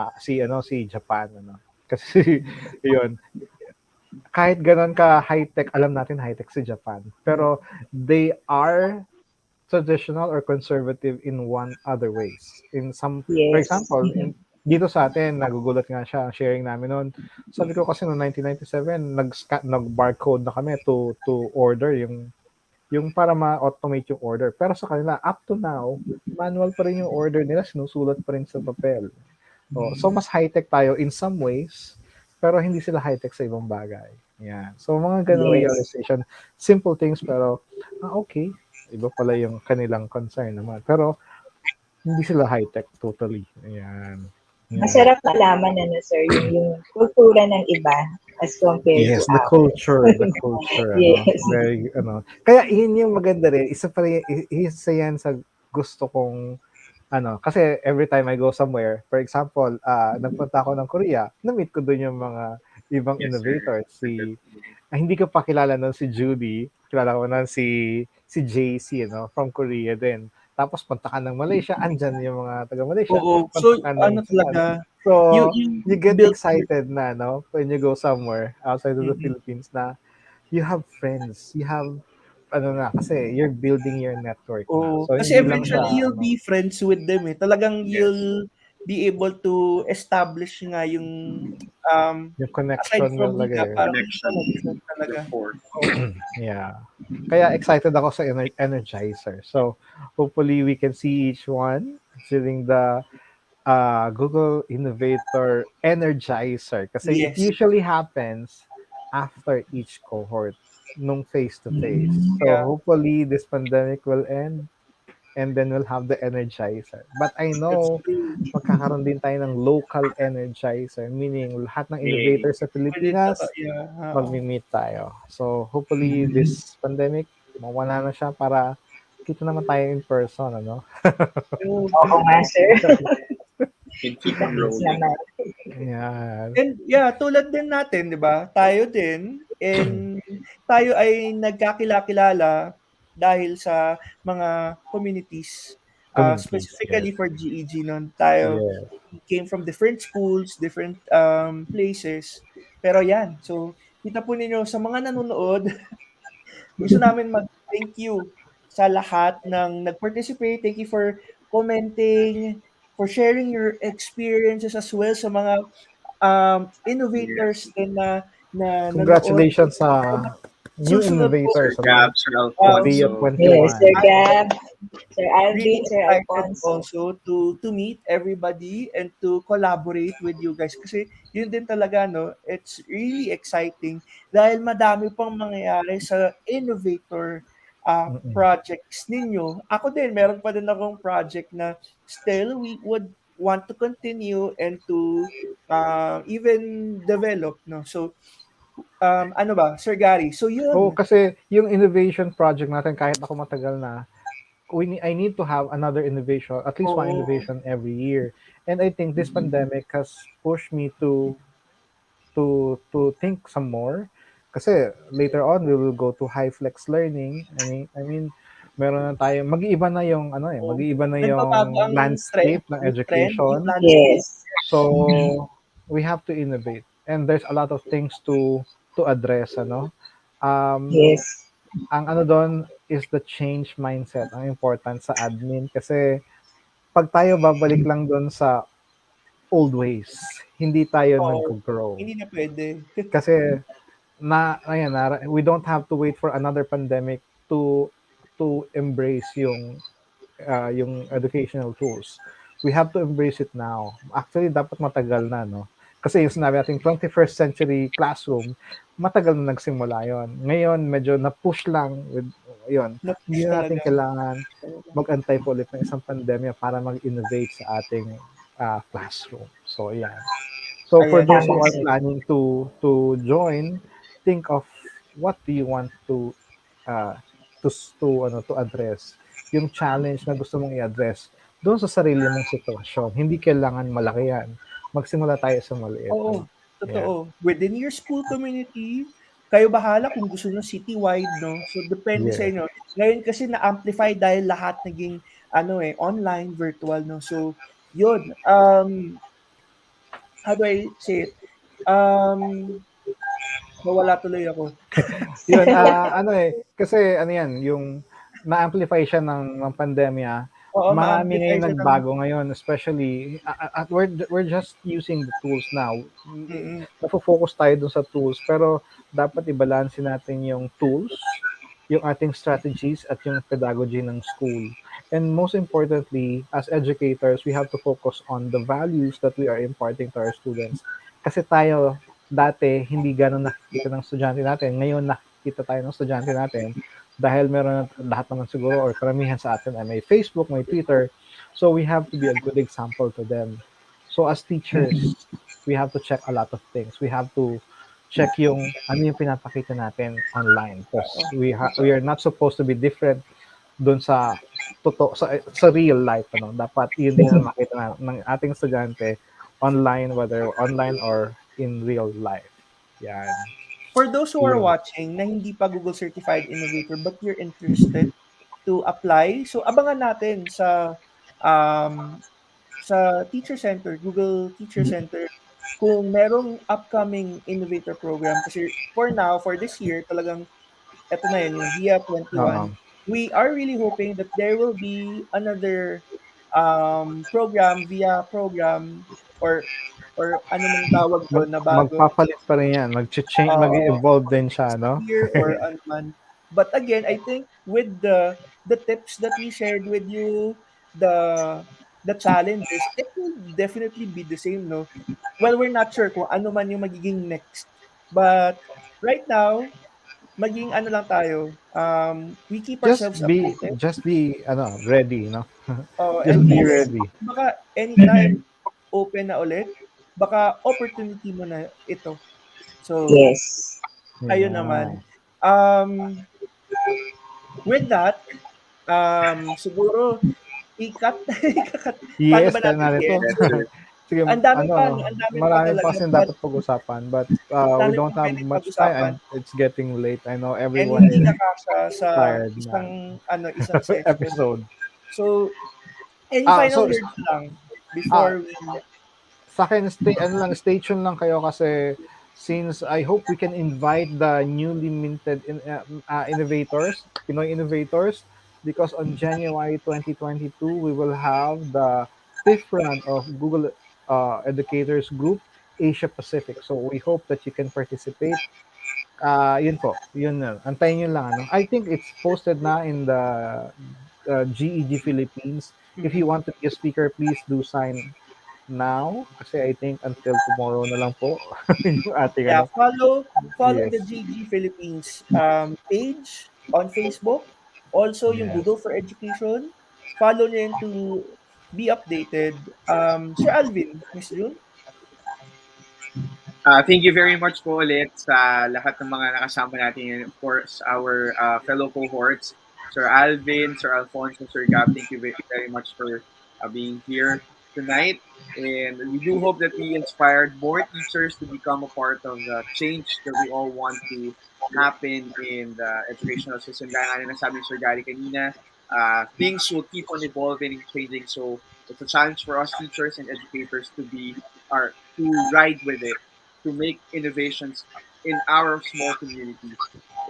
Japan, ano. Kasi, yun, kahit gano'n ka high-tech, alam natin high-tech si Japan. Pero, they are traditional or conservative in one other ways. In some, for Yes. example, dito sa atin, nagugulat nga siya, sharing namin noon. Sabi ko kasi noong 1997, nag-barcode na kami to order yung para ma-automate yung order. Pero sa kanila, up to now, manual pa rin yung order nila, sinusulat pa rin sa papel. So mas high-tech tayo in some ways, pero hindi sila high-tech sa ibang bagay. Yeah. So mga ganung realization, simple things pero okay, iba pala yung kanilang concern naman. Pero hindi sila high-tech totally. Ayan. Yeah. Masarap malaman sir, yung kultura ng iba as compared to the ours. culture. Yes. Very, Kaya yun yung maganda rin. Isa yan sa gusto kong, kasi every time I go somewhere, for example, nagpunta ako ng Korea, na-meet ko doon yung mga ibang innovators. Hindi ko pa kilala nun si Judy, kilala ko nun si JC, from Korea din. Tapos punta ka ng Malaysia, andyan yung mga taga-Malaysia. Oo. So, talaga, So, you you get build excited na, when you go somewhere outside of the Philippines na you have friends, you have, kasi you're building your network na. So, kasi hindi lang siya, eventually you'll be friends with them eh. Talagang Yes. be able to establish nga yung Yung aside connection from talaga wika, eh. parang yung Connection, connection talaga. rapport. Oo. Yeah. Kaya excited ako sa Energizer. So, hopefully we can see each one during the Google Innovator Energizer. Kasi it Yes. usually happens after each cohort nung face-to-face. So, Yeah, hopefully this pandemic will end and then we'll have the Energizer. But I that's know true. magkakaroon din tayo ng local Energizer, meaning lahat ng Yeah. innovators sa Pwede Pilipinas yeah, oo. magmi-meet tayo. So, hopefully this pandemic mawala na siya para kita naman tayo in person, ano? True. Oo nga, sir. Can keep on Kita-kits rolling. naman. Yeah. And yeah, tulad din natin, 'di ba? Tayo din and tayo ay nagkakilala dahil sa mga communities, Communities, yes. specifically for GEG nun. Tayo Yes. came from different schools, different places. Pero yan, so kita po ninyo sa mga nanonood, gusto namin mag-thank you sa lahat ng nag-participate. Thank you for commenting, for sharing your experiences as well sa mga Yeah. innovators din na nanood. Congratulations sa new Susunod po, Sir innovators, ano? Gab, Sir For um, the year Alfonso. Yes, Sir 21. Gab, Sir really Alvin, Sir excited Alfonso. also to meet everybody and to collaborate with you guys kasi yun din talaga no, it's really exciting dahil madami pang mangyayari sa innovator Mm-mm. projects ninyo. Ako din meron pa din akong project na still we would want to continue and to even develop no. So ano ba Sir Gary? So Oo, yun. kasi yung innovation project natin, kahit ako matagal na, I need to have another innovation, at least one Oo. innovation every year. And I think this pandemic has pushed me to think some more. Kasi later on we will go to high flex learning. I mean meron na tayo, mag-iiba na yung ano eh, Oo. mag-iiba na Nagbabago yung ang trend, landscape ng yung trend, yung education. landscape. Yes, So we have to innovate and there's a lot of things to address, ano. Um, yes. ang ano doon is the change mindset, ang important sa admin kasi pag tayo babalik lang doon sa old ways, hindi tayo Oo, naggo-grow. hindi na puwede. Kasi ayan, we don't have to wait for another pandemic to embrace yung educational tools. We have to embrace it now. Actually, dapat matagal na, no? Kasi yung sinabi natin, 21st century classroom, matagal na nagsimula yon. Ngayon, medyo na-push lang with, yun. Na-push Hindi na natin talaga. kailangan mag-antay po ulit ng isang pandemya para mag-innovate sa ating classroom. So, yan. So, for Ayan, those Tama, who are sir. planning to join, think of what do you want uh, to address yung challenge na gusto mong i-address doon sa sarili mong sitwasyon. Hindi kailangan malaki yan. Magsimula tayo sa maliit. oo, Ano? Yeah. totoo. Within your school community, kayo bahala kung gusto niyo citywide, 'no? So, depende sa Yes. inyo. Ngayon kasi na-amplify dahil lahat naging ano, online, virtual, 'no? So, yun, how do I say it? Um, Nawala tuloy ako. Yun, ano kasi ano yan, yung na-amplify siya ng pandemya, Oo, marami na-amplify ngayon siya ng nagbago ngayon, especially, at we're just using the tools now. mm. Nafo-focus tayo dun sa tools, pero dapat i-balance natin yung tools, yung ating strategies, at yung pedagogy ng school. And most importantly, as educators, we have to focus on the values that we are imparting to our students. Kasi tayo, dati, hindi ganun nakikita ng estudyante natin. Ngayon, nakikita tayo ng estudyante natin dahil meron lahat naman siguro or karamihan sa atin ay may Facebook, may Twitter. So we have to be a good example to them. So as teachers, we have to check a lot of things. We have to check yung ano yung pinapakita natin online because we are not supposed to be different doon sa sa real life, ano. Dapat yun din ang makita ng ating estudyante online, whether online or in real life. Yan. For those who are Yun. watching na hindi pa Google Certified Innovator but you're interested to apply, so abangan natin um, sa Teacher Center, Google Teacher Center, kung merong upcoming innovator program. Kasi for now, for this year, talagang eto na yun, yung VIA 21. Oo. We are really hoping that there will be another program via program or ano mang tawag doon na bago. Magpapalit pa rin yan, mag-change, Oo, mag-evolve din siya, no? year or ano man. But again, I think with the tips that we shared with you, the challenges, it will definitely be the same, no? Well, we're not sure kung ano man yung magiging next. But right now, maging ano lang tayo, we keep Just ourselves be, updated. just be, ano, ready, no? Just At be least, ready. baka anytime open na ulit, baka opportunity mo na ito. So, Yes. ayun Yeah. naman. With that, siguro i-cut, paano Yes, ba kaya natin narito. i-end? Yes, sir. Sige, Ang dami pa, no? ano, Ang dami pa marami pa talaga. kasi But dapat pag-usapan, but we dami don't pang have pwedeng much time pag-usapan. and it's getting late. I know And everyone hindi is na kasya sa tired na isang session. episode. So, any final So, words lang ah, before we sa akin, stay tuned lang kayo kasi since I hope we can invite the newly minted innovators, Pinoy innovators, because on January 2022, we will have the fifth run of Google Educators Group Asia Pacific. So we hope that you can participate. Yun po, yun na. Antayin nyo lang. Ano? I think it's posted na in the GEG Philippines. If you mm, want to be a speaker, please do sign now kasi I think until tomorrow na lang po yung ating yeah, ano. follow Yes. the GG Philippines page on Facebook. Also, yung Yes. Google for Education. Follow nyo yun to be updated. Sir Alvin, Miss June? Thank you very much po ulit sa lahat ng mga nakasama natin. Of course, our fellow cohorts, Sir Alvin, Sir Alfonso, Sir Gab, thank you very much for being here tonight. And we do hope that we inspired more teachers to become a part of the change that we all want to happen in the educational system. Gaya nga na nasabi ni Sir Gary kanina, things will keep on evolving and changing. So it's a challenge for us teachers and educators to be or to ride with it to make innovations in our small community.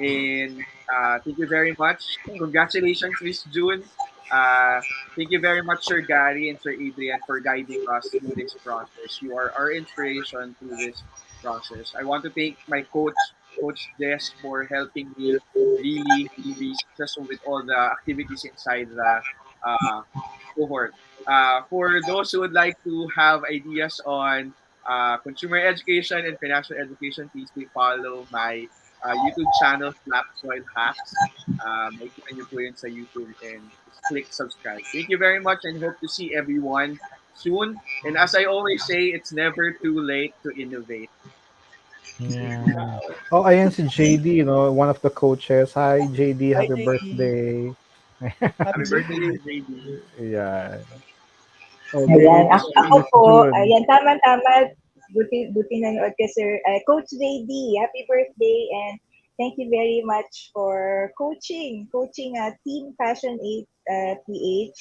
And thank you very much. Congratulations, Miss June. Uh, Thank you very much, Sir Gary and Sir Adrian, for guiding us through this process. You are our inspiration through this process. I want to thank my coach, Coach Jess, for helping me really be successful with all the activities inside the uh, cohort. For those who would like to have ideas on consumer education and financial education, please do follow my YouTube channel, Flap Soil Hacks. Makikita nyo po yun sa YouTube and just click subscribe. Thank you very much and hope to see everyone soon. And as I always say, it's never too late to innovate. Yeah. Oh, ayan si JD, one of the coaches. Hi, JD. Hi, Happy JD. birthday. Happy Happy birthday, birthday. Sir JD. Yeah. Ayan, Okay, ako Miss po, June. ayan, tama-tama, buti nanood ka, Sir. Coach JD, happy birthday, and thank you very much for coaching Team Passion 8 PH.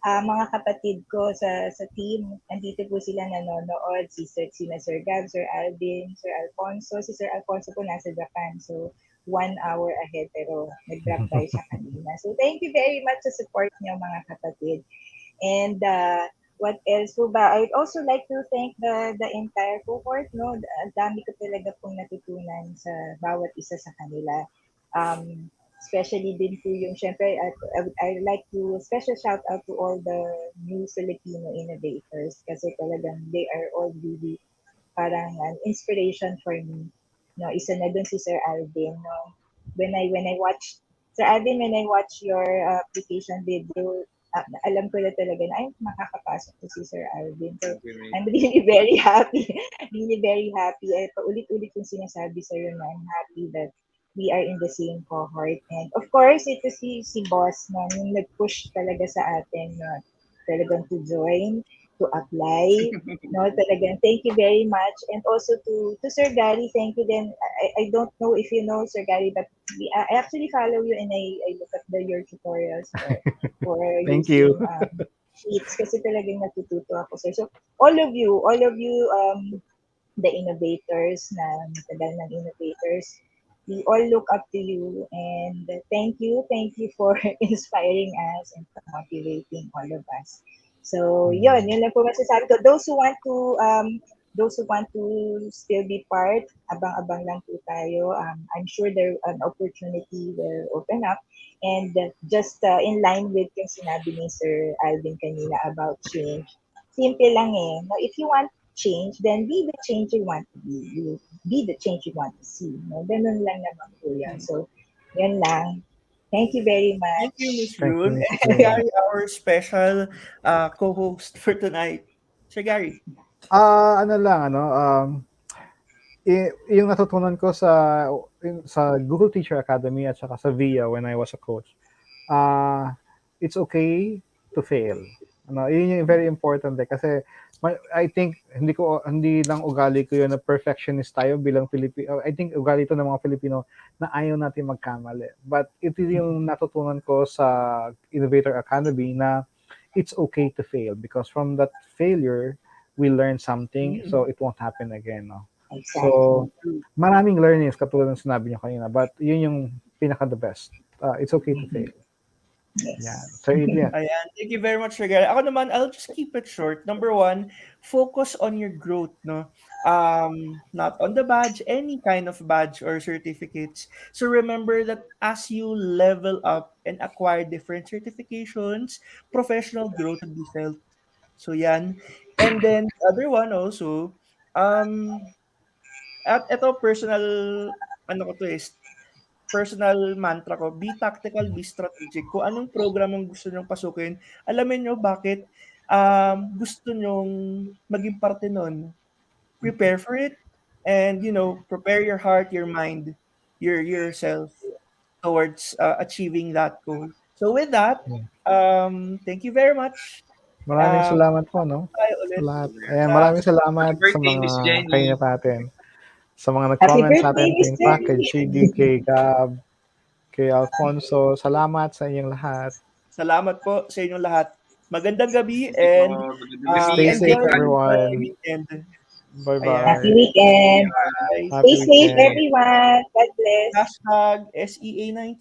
Mga kapatid ko sa team, andito po sila nanonood, sina Sir Gab, Sir Alvin, Sir Alfonso. Si Sir Alfonso po nasa Japan, so 1 hour ahead, pero nag-drop by siya kanina. So thank you very much sa support niyo, mga kapatid. And what else po ba? I'd also like to thank the entire cohort. No, ang dami ko talaga pong natutunan sa bawat isa sa kanila. Especially din po yung, syempre, I'd like to special shout out to all the new Filipino innovators kasi talagang they are all really parang an inspiration for me. No, isa na dun si Sir Alvin. No, when I watch Sir Alvin, when I watch your application video, alam ko na talaga na ay makakapasok to si Sir Alvin. So Thank you, mate. I'm really very happy. Really very happy. Paulit-ulit yung sinasabi sa na I'm happy that we are in the same cohort. And of course, ito si boss na yung nag-push talaga sa atin na talagang to join, to apply. No, talagang thank you very much. And also to Sir Gary, thank you then. I don't know if you know Sir Gary, but I actually follow you and I look at your tutorials for Thank you. using sheets kasi talagang natututo ako, sir. So all of you the innovators na matagal ng innovators, we all look up to you and thank you for inspiring us and for motivating all of us. So, yun lang po masasabi ko. Those who want to still be part, abang-abang lang po tayo. I'm sure there an opportunity will open up. And just in line with yung sinabi ni Sir Alvin kanina about change, simple lang eh. No, if you want change, then be the change you want to be. You be the change you want to see. No? Ganun lang naman po yan. So, yun lang. Thank you very Thank you, much. Miss Thank Rune. you, And Miss si Rune. Gary, our special co-host for tonight. Sir Gary. Ano lang, yung natutunan ko sa Google Teacher Academy at saka sa VIA when I was a coach, it's okay to fail. Yun yung very important kasi I think hindi lang ugali ko yun na perfectionist tayo bilang Pilipino. I think ugali ito ng mga Pilipino na ayaw natin magkamali. But ito yung natutunan ko sa Innovator Academy na it's okay to fail because from that failure we learn something so it won't happen again, no? Exactly. So maraming learnings katulad ng sinabi niyo kanina, but yun yung pinaka the best. It's okay to fail. Yes. Yeah. So yeah. Ayan. Thank you very much, Sir Gary. Ako naman, I'll just keep it short. Number one, focus on your growth, no? Not on the badge, any kind of badge or certificates. So remember that as you level up and acquire different certifications, professional growth would be felt. So yan. And then the other one also, um, at ito personal, ano ko to is, personal mantra ko, be tactical, be strategic. Kung anong program ang gusto nyong pasukin, alamin nyo bakit gusto nyong maging parte nun. Prepare for it and, prepare your heart, your mind, yourself towards achieving that goal. So with that, thank you very much. Maraming salamat po, no? Tayo Sa ulit. lahat. Ayan, Sa maraming Happy salamat sa birthday, mga Miss Jenny. kaingat natin. Sa mga Happy nag-comment sa birthday, atin, kay Mr. Pac, kay JD, kay Gab, kay Alfonso. Salamat sa inyong lahat. Salamat po sa inyong lahat. Magandang gabi Thank you and po. Magandang gabi Stay and safe, enjoy take care. the everyone. weekend. Bye-bye. Happy weekend. Bye. Happy Stay safe, weekend. everyone. God bless. Hashtag SEA19.